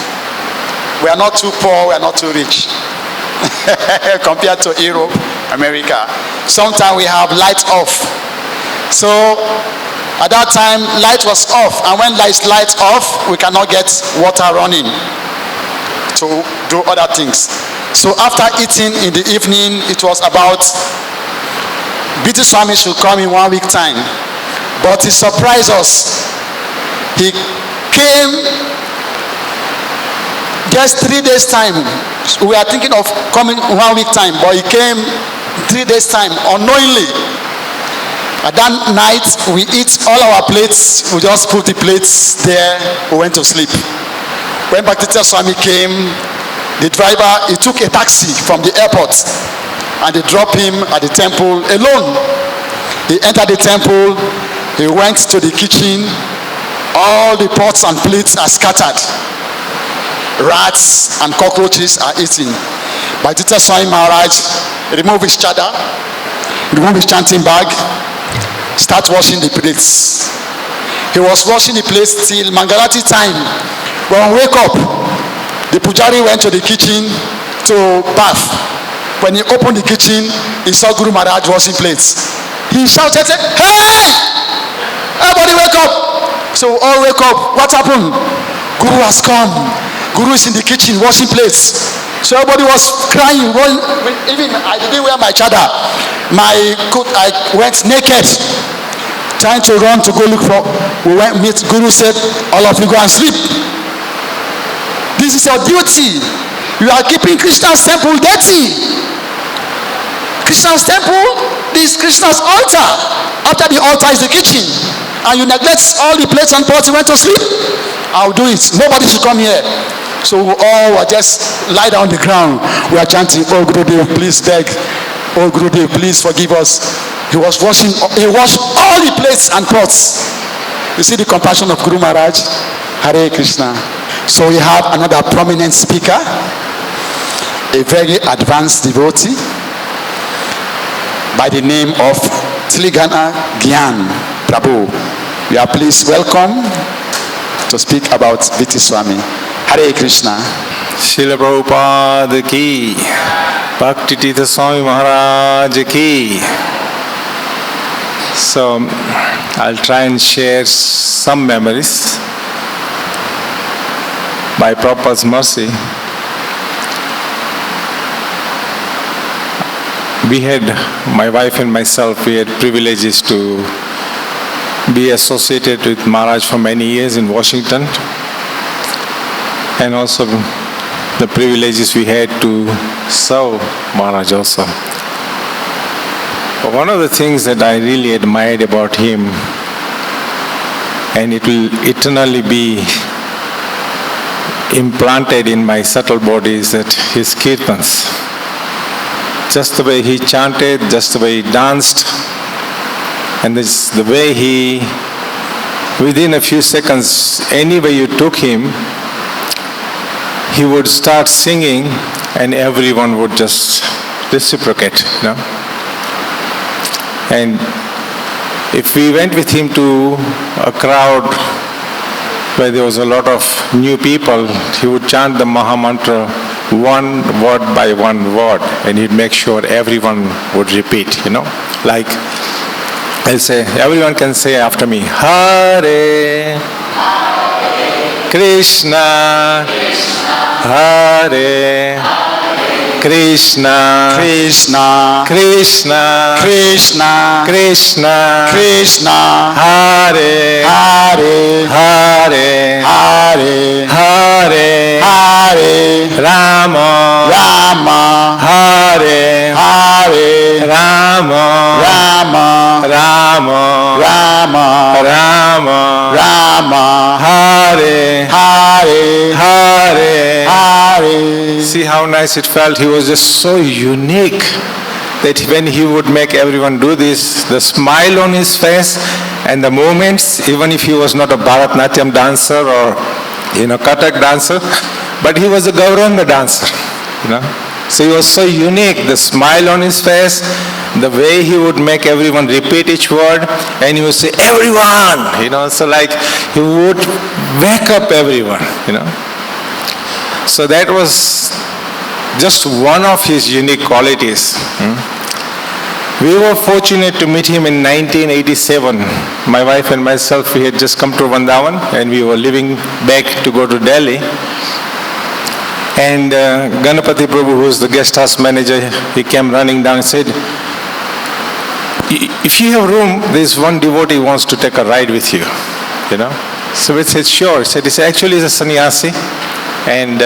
We are not too poor, we are not too rich. Compared to Europe, America. Sometimes we have lights off. So At that time, light was off, and when light off, we cannot get water running to do other things. So after eating in the evening, it was about BT Swami should come in 1 week time. But he surprised us. He came just 3 days time. We are thinking of coming 1 week time, but he came 3 days time unknowingly. At that night, we eat all our plates. We just put the plates there. We went to sleep. When Bhakti Swami came, the driver, he took a taxi from the airport and they dropped him at the temple alone. He entered the temple. He went to the kitchen. All the pots and plates are scattered. Rats and cockroaches are eating. Bhakti Swami Maharaj removed his chadar, removed his chanting bag, start washing the plates. He was washing the plates till Mangalati time. When we wake up, the pujari went to the kitchen to bath. When he opened the kitchen, he saw Guru Maharaj washing plates. He shouted, "Hey! Everybody wake up!" So we all wake up. What happened? Guru has come. Guru is in the kitchen washing plates. So everybody was crying. Even I didn't wear my chadar. I went naked, trying to run to go look for. We went meet Guru, said, "All of you go and sleep. This is your duty. You are keeping Krishna's temple dirty. Krishna's temple, this Krishna's altar. After the altar is the kitchen. And you neglect all the plates and pots, you went to sleep. I'll do it. Nobody should come here." So we all were just lie down on the ground. We are chanting, "Oh Gurudev, please beg. Oh Gurudev, please forgive us." He washed all the plates and pots. You see the compassion of Guru Maharaj? Hare Krishna. So we have another prominent speaker, a very advanced devotee by the name of Tligana Gyan Prabhu. We are pleased welcome to speak about BT Swami. Hare Krishna. Srila Prabhupada ki, Bhakti Tirtha Swami Maharaj ki. So I'll try and share some memories. By Prabhupada's mercy, my wife and myself, we had privileges to be associated with Maharaj for many years in Washington, and also the privileges we had to serve Maharaj also. But one of the things that I really admired about him, and it will eternally be implanted in my subtle body, is that his kirtans, just the way he chanted, just the way he danced, and this, the way he, within a few seconds, anywhere you took him, he would start singing and everyone would just reciprocate, you know. And if we went with him to a crowd where there was a lot of new people, he would chant the Maha Mantra one word by one word, and he'd make sure everyone would repeat, you know. Like, I'll say, everyone can say after me, Hare Krishna, Hare Krishna, Krishna, Krishna, Krishna, Krishna, Krishna, Hare, Hare, Hare, Hare, Hare, Hare, Rama, Rama, Hare, Hare, Rama, Rama, Rama, Rama, Rama, Rama, Hare, Hare, Hare, Hare. See how nice it felt? He was just so unique that when he would make everyone do this, the smile on his face and the movements, even if he was not a Bharatnatyam dancer or, Kathak dancer, but he was a Gauranga dancer, So he was so unique, the smile on his face, the way he would make everyone repeat each word, and he would say, everyone, so like he would wake up everyone, So that was just one of his unique qualities. We were fortunate to meet him in 1987. My wife and myself, we had just come to Vrindavan and we were leaving back to go to Delhi. And Ganapati Prabhu, who is the guest house manager, he came running down and said, if you have room, there's one devotee who wants to take a ride with you, you know. So we said, sure. He said, actually he's a sannyasi and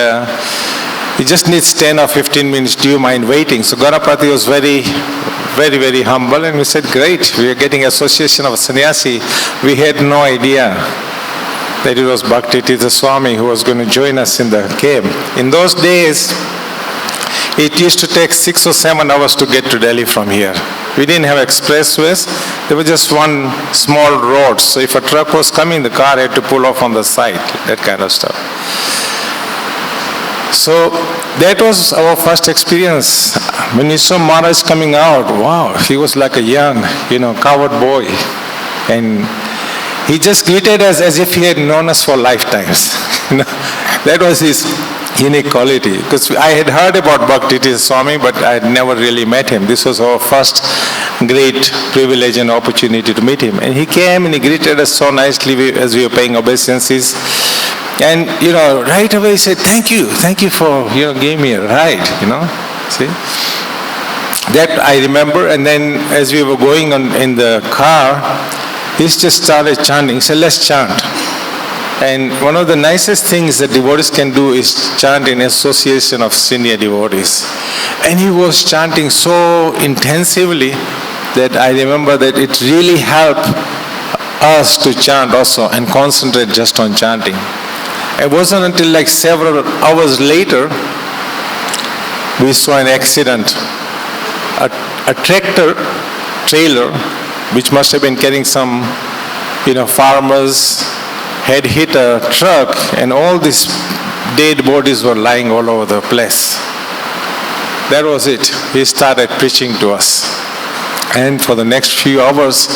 he just needs 10 or 15 minutes. Do you mind waiting? So Ganapati was very, very humble, and we said, great, we are getting association of sannyasi. We had no idea that it was Bhakti-Tirtha Swami who was going to join us in the camp. In those days, it used to take 6 or 7 hours to get to Delhi from here. We didn't have expressways. There was just one small road. So if a truck was coming, the car had to pull off on the side, that kind of stuff. So that was our first experience. When we saw Maharaj coming out, wow, he was like a young, coward boy. And he just greeted us as if he had known us for lifetimes. That was his unique quality. Because I had heard about Bhakti-Tirtha Swami, but I had never really met him. This was our first great privilege and opportunity to meet him. And he came and he greeted us so nicely as we were paying obeisances. And, right away he said, thank you for, giving me a ride, see. That I remember. And then as we were going in the car, he just started chanting. He said, let's chant. And one of the nicest things that devotees can do is chant in association of senior devotees. And he was chanting so intensively that I remember that it really helped us to chant also and concentrate just on chanting. It wasn't until like several hours later we saw an accident. A tractor trailer, which must have been carrying some, farmers, had hit a truck, and all these dead bodies were lying all over the place. That was it. He started preaching to us. And for the next few hours,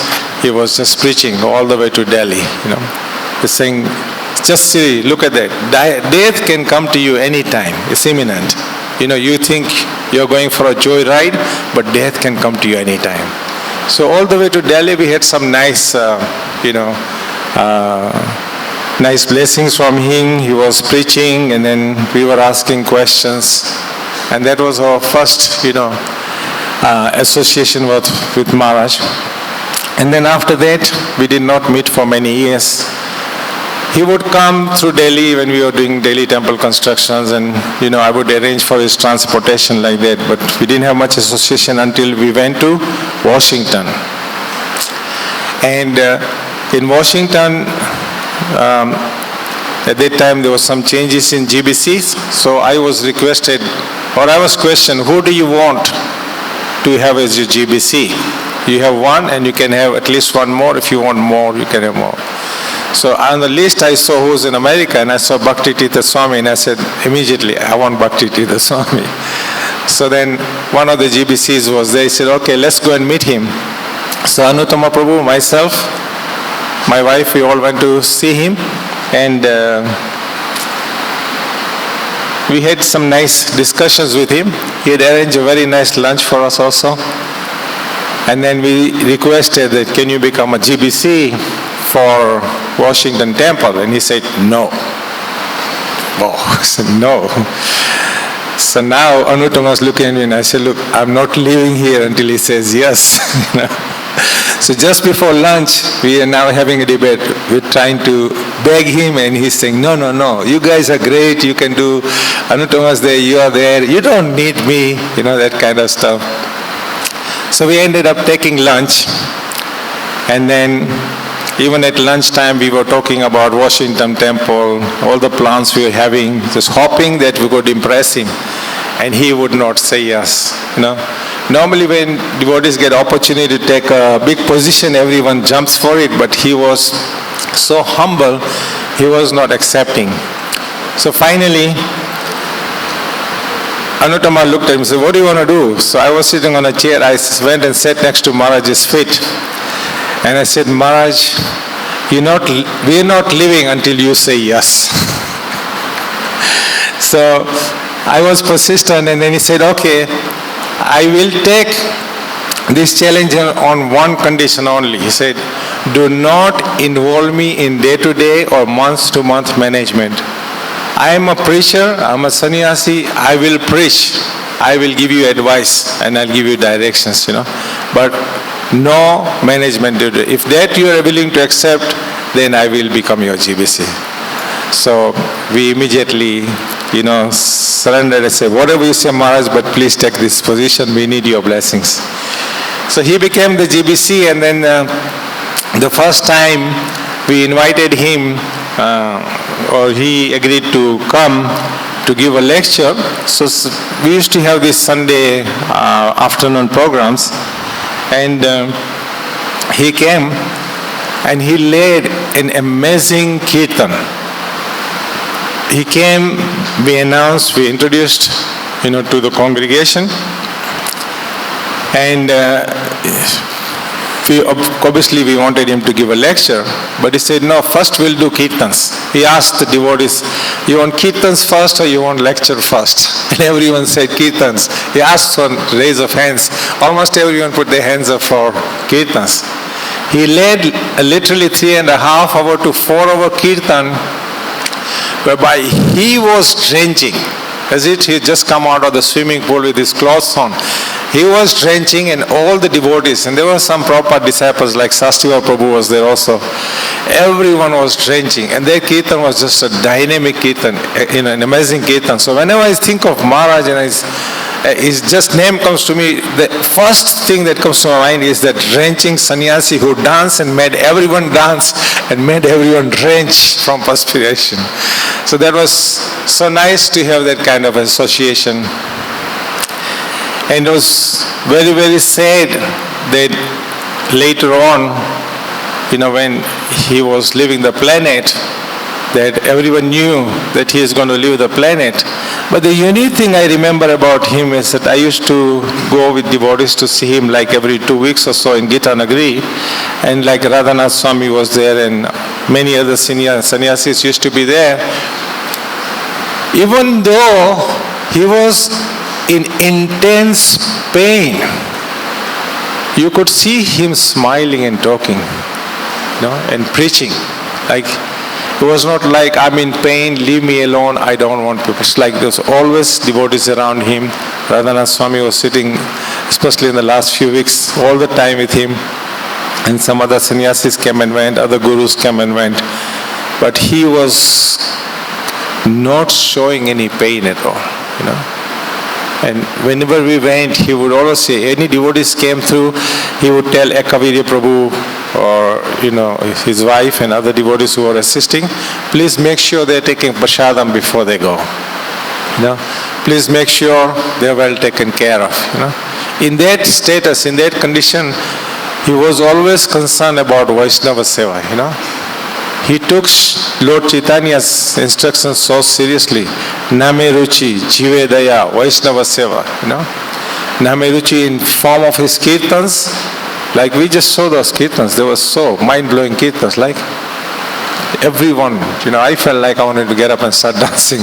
he was just preaching all the way to Delhi, He's saying, just see, look at that. Death can come to you anytime. It's imminent. You think you're going for a joy ride, but death can come to you anytime. So all the way to Delhi, we had some nice, nice blessings from him. He was preaching, and then we were asking questions. And that was our first, association with Maharaj. And then after that, we did not meet for many years. He would come through Delhi when we were doing Delhi temple constructions, and I would arrange for his transportation like that. But we didn't have much association until we went to Washington. And in Washington, at that time there was some changes in GBCs. So I was questioned, who do you want to have as your GBC? You have one, and you can have at least one more. If you want more, you can have more. So on the list I saw who's in America, and I saw Bhakti-Tirtha Swami, and I said immediately, I want Bhakti-Tirtha Swami. So then one of the GBCs was there. He said, okay, let's go and meet him. So Anuttama Prabhu, myself, my wife, we all went to see him, and we had some nice discussions with him. He had arranged a very nice lunch for us also. And then we requested that, can you become a GBC for Washington Temple? And he said, no. Oh, I said, no. So now Anuttama was looking at me, and I said, look, I'm not leaving here until he says yes. So just before lunch, we are now having a debate. We're trying to beg him, and he's saying, no, you guys are great, you can do, Anuttama's there, you are there, you don't need me, that kind of stuff. So we ended up taking lunch, and then even at lunchtime we were talking about Washington Temple, all the plans we were having, just hoping that we could impress him, and he would not say yes. Normally when devotees get opportunity to take a big position, everyone jumps for it, but he was so humble, he was not accepting. So finally, Anuttama looked at him and said, what do you want to do? So I was sitting on a chair. I went and sat next to Maharaj's feet. And I said, Maharaj, we are not leaving until you say yes. So I was persistent, and then he said, okay, I will take this challenge on one condition only. He said, do not involve me in day-to-day or month-to-month management. I am a preacher, I'm a sannyasi, I will preach, I will give you advice and I'll give you directions, But no management duty. If that you are willing to accept, then I will become your GBC. So we immediately, surrendered and said, whatever you say, Maharaj, but please take this position, we need your blessings. So he became the GBC, and then the first time we invited him, or he agreed to come to give a lecture. So we used to have these Sunday afternoon programs, and he came and he led an amazing kirtan. He came, we announced, we introduced, to the congregation, and obviously we wanted him to give a lecture, but he said, no, first we'll do kirtans. He asked the devotees, you want kirtans first or you want lecture first? And everyone said kirtans. He asked for raise of hands. Almost everyone put their hands up for kirtans. He led literally 3.5 hour to 4 hour kirtan, whereby he was drenching, as if he had just come out of the swimming pool with his clothes on. He was drenching, and all the devotees, and there were some Prabhupada disciples like Sastiva Prabhu was there also. Everyone was drenching, and their kirtan was just a dynamic kirtan, an amazing kirtan. So whenever I think of Maharaj and his just name comes to me, the first thing that comes to my mind is that drenching sannyasi who danced and made everyone dance and made everyone drench from perspiration. So that was so nice to have that kind of association. And it was very, very sad that later on, when he was leaving the planet, that everyone knew that he is going to leave the planet. But the unique thing I remember about him is that I used to go with devotees to see him like every 2 weeks or so in Gita Nagari, and like Radhanath Swami was there and many other sannyasis used to be there. Even though he was in intense pain, you could see him smiling and talking, and preaching. Like, it was not like, I'm in pain, leave me alone, I don't want people. It's like there's always devotees around him. Radhanath Swami was sitting, especially in the last few weeks, all the time with him. And some other sannyasis came and went, other gurus came and went. But he was not showing any pain at all, And whenever we went, he would always say, any devotees came through, he would tell Ekaviri Prabhu or, his wife and other devotees who were assisting, please make sure they're taking prasadam before they go. Please make sure they're well taken care of. In that status, in that condition, he was always concerned about Vaishnava Seva. He took Lord Chaitanya's instructions so seriously. Name Ruchi, Jive Daya, Vaishnava Seva. Name Ruchi in form of his kirtans. Like we just saw those kirtans. They were so mind-blowing kirtans. Like everyone, I felt like I wanted to get up and start dancing.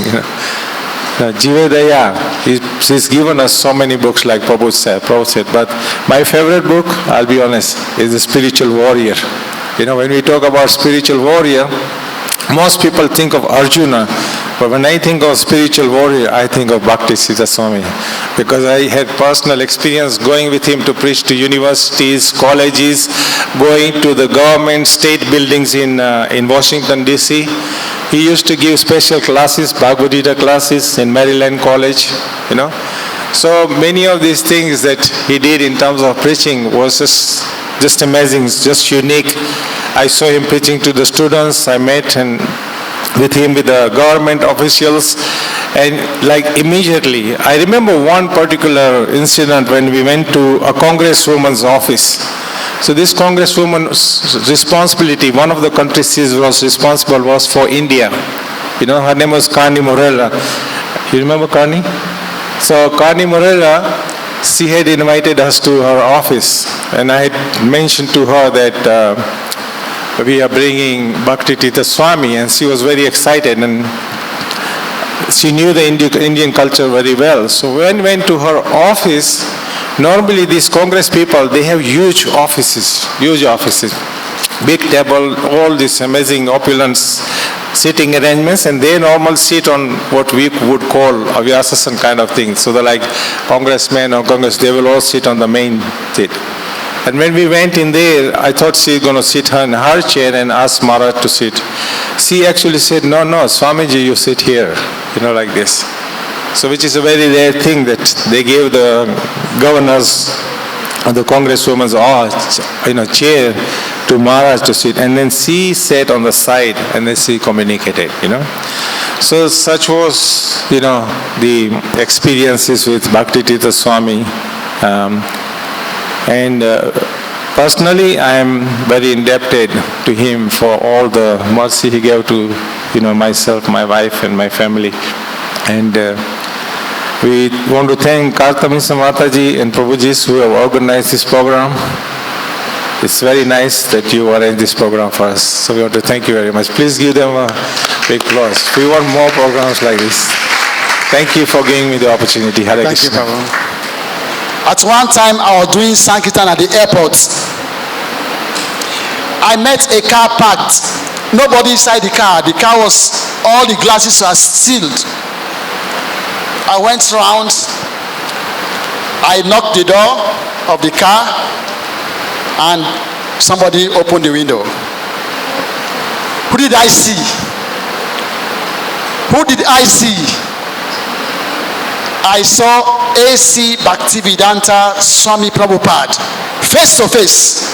Jive Daya, he's given us so many books like Prabhu said. But my favorite book, I'll be honest, is The Spiritual Warrior. When we talk about spiritual warrior, most people think of Arjuna, but when I think of spiritual warrior, I think of Bhakti-Siddha Swami, because I had personal experience going with him to preach to universities, colleges, going to the government, state buildings in Washington, D.C. He used to give special classes, Bhagavad-Gita classes in Maryland College, So many of these things that he did in terms of preaching was just amazing, just unique. I saw him preaching to the students. I met with him with the government officials, and like immediately, I remember one particular incident when we went to a congresswoman's office. So this congresswoman's responsibility, one of the countries she was responsible was for India. Her name was Karni Morella. You remember Karni? So Karni Morella, she had invited us to her office, and I had mentioned to her that we are bringing Bhakti Tirtha Swami, and she was very excited. And she knew the Indian culture very well. So when we went to her office, normally these Congress people, they have huge offices, big table, all these amazing opulence sitting arrangements, and they normally sit on what we would call a Vyasasan kind of thing. So they're like congressmen or congress, they will all sit on the main seat. And when we went in there, I thought she was going to sit in her chair and ask Maharaj to sit. She actually said, no, Swamiji, you sit here, like this. So which is a very rare thing that they gave the governors and the congresswomen's chair to Maharaj to sit. And then she sat on the side and then she communicated, So such was, the experiences with Bhakti-Tirtha Swami. Personally, I am very indebted to him for all the mercy he gave to, myself, my wife, and my family. And we want to thank Kartamisa Mataji and Prabhuji who have organized this program. It's very nice that you arranged this program for us. So we want to thank you very much. Please give them a big applause. We want more programs like this. Thank you for giving me the opportunity. Hare Thank you, Krishna. Prabhu. At one time, I was doing Sankirtan at the airport. I met a car parked. Nobody inside the car. The car was, all the glasses were sealed. I went around. I knocked the door of the car, and somebody opened the window. Who did I see? Who did I see? I saw A.C. Bhaktivedanta Swami Prabhupada face to face.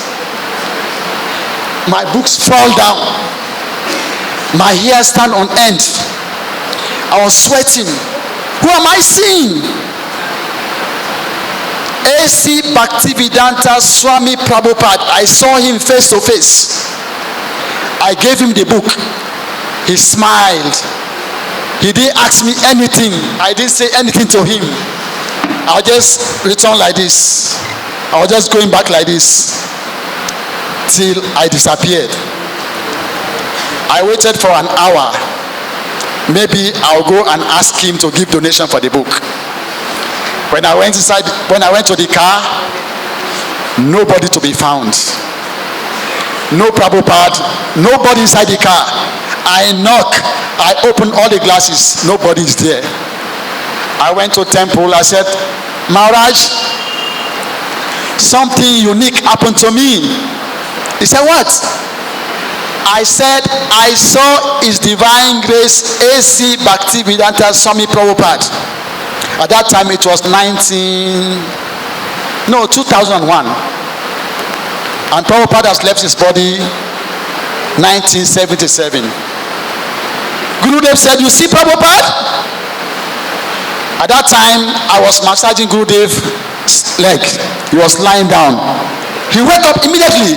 My books fall down. My hair stand on end. I was sweating. Who am I seeing? A.C. Bhaktivedanta Swami Prabhupada. I saw him face to face. I gave him the book. He smiled. He didn't ask me anything. I didn't say anything to him. I'll just return like this. I was just going back like this till I disappeared. I waited for an hour. Maybe I'll go and ask him to give donation for the book. When I went to the car, nobody to be found. No Prabhupada, nobody inside the car. I knock, I open all the glasses, nobody is there. I went to temple, I said, Maharaj, something unique happened to me. He said, what? I said, I saw His Divine Grace A.C. Bhaktivedanta Swami Prabhupada. At that time it was 2001. And Prabhupada has left his body 1977. Gurudev said, you see Prabhupada? At that time, I was massaging Gurudev's leg. He was lying down. He woke up immediately.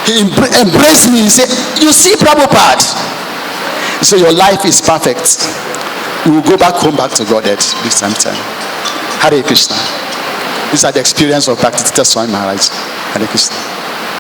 He embraced me. He said, you see Prabhupada? So your life is perfect. You will go back home, back to God at this time. Hare Krishna. These are the experience of Bhakti-Tirtha Swami Maharaj. Hare Krishna.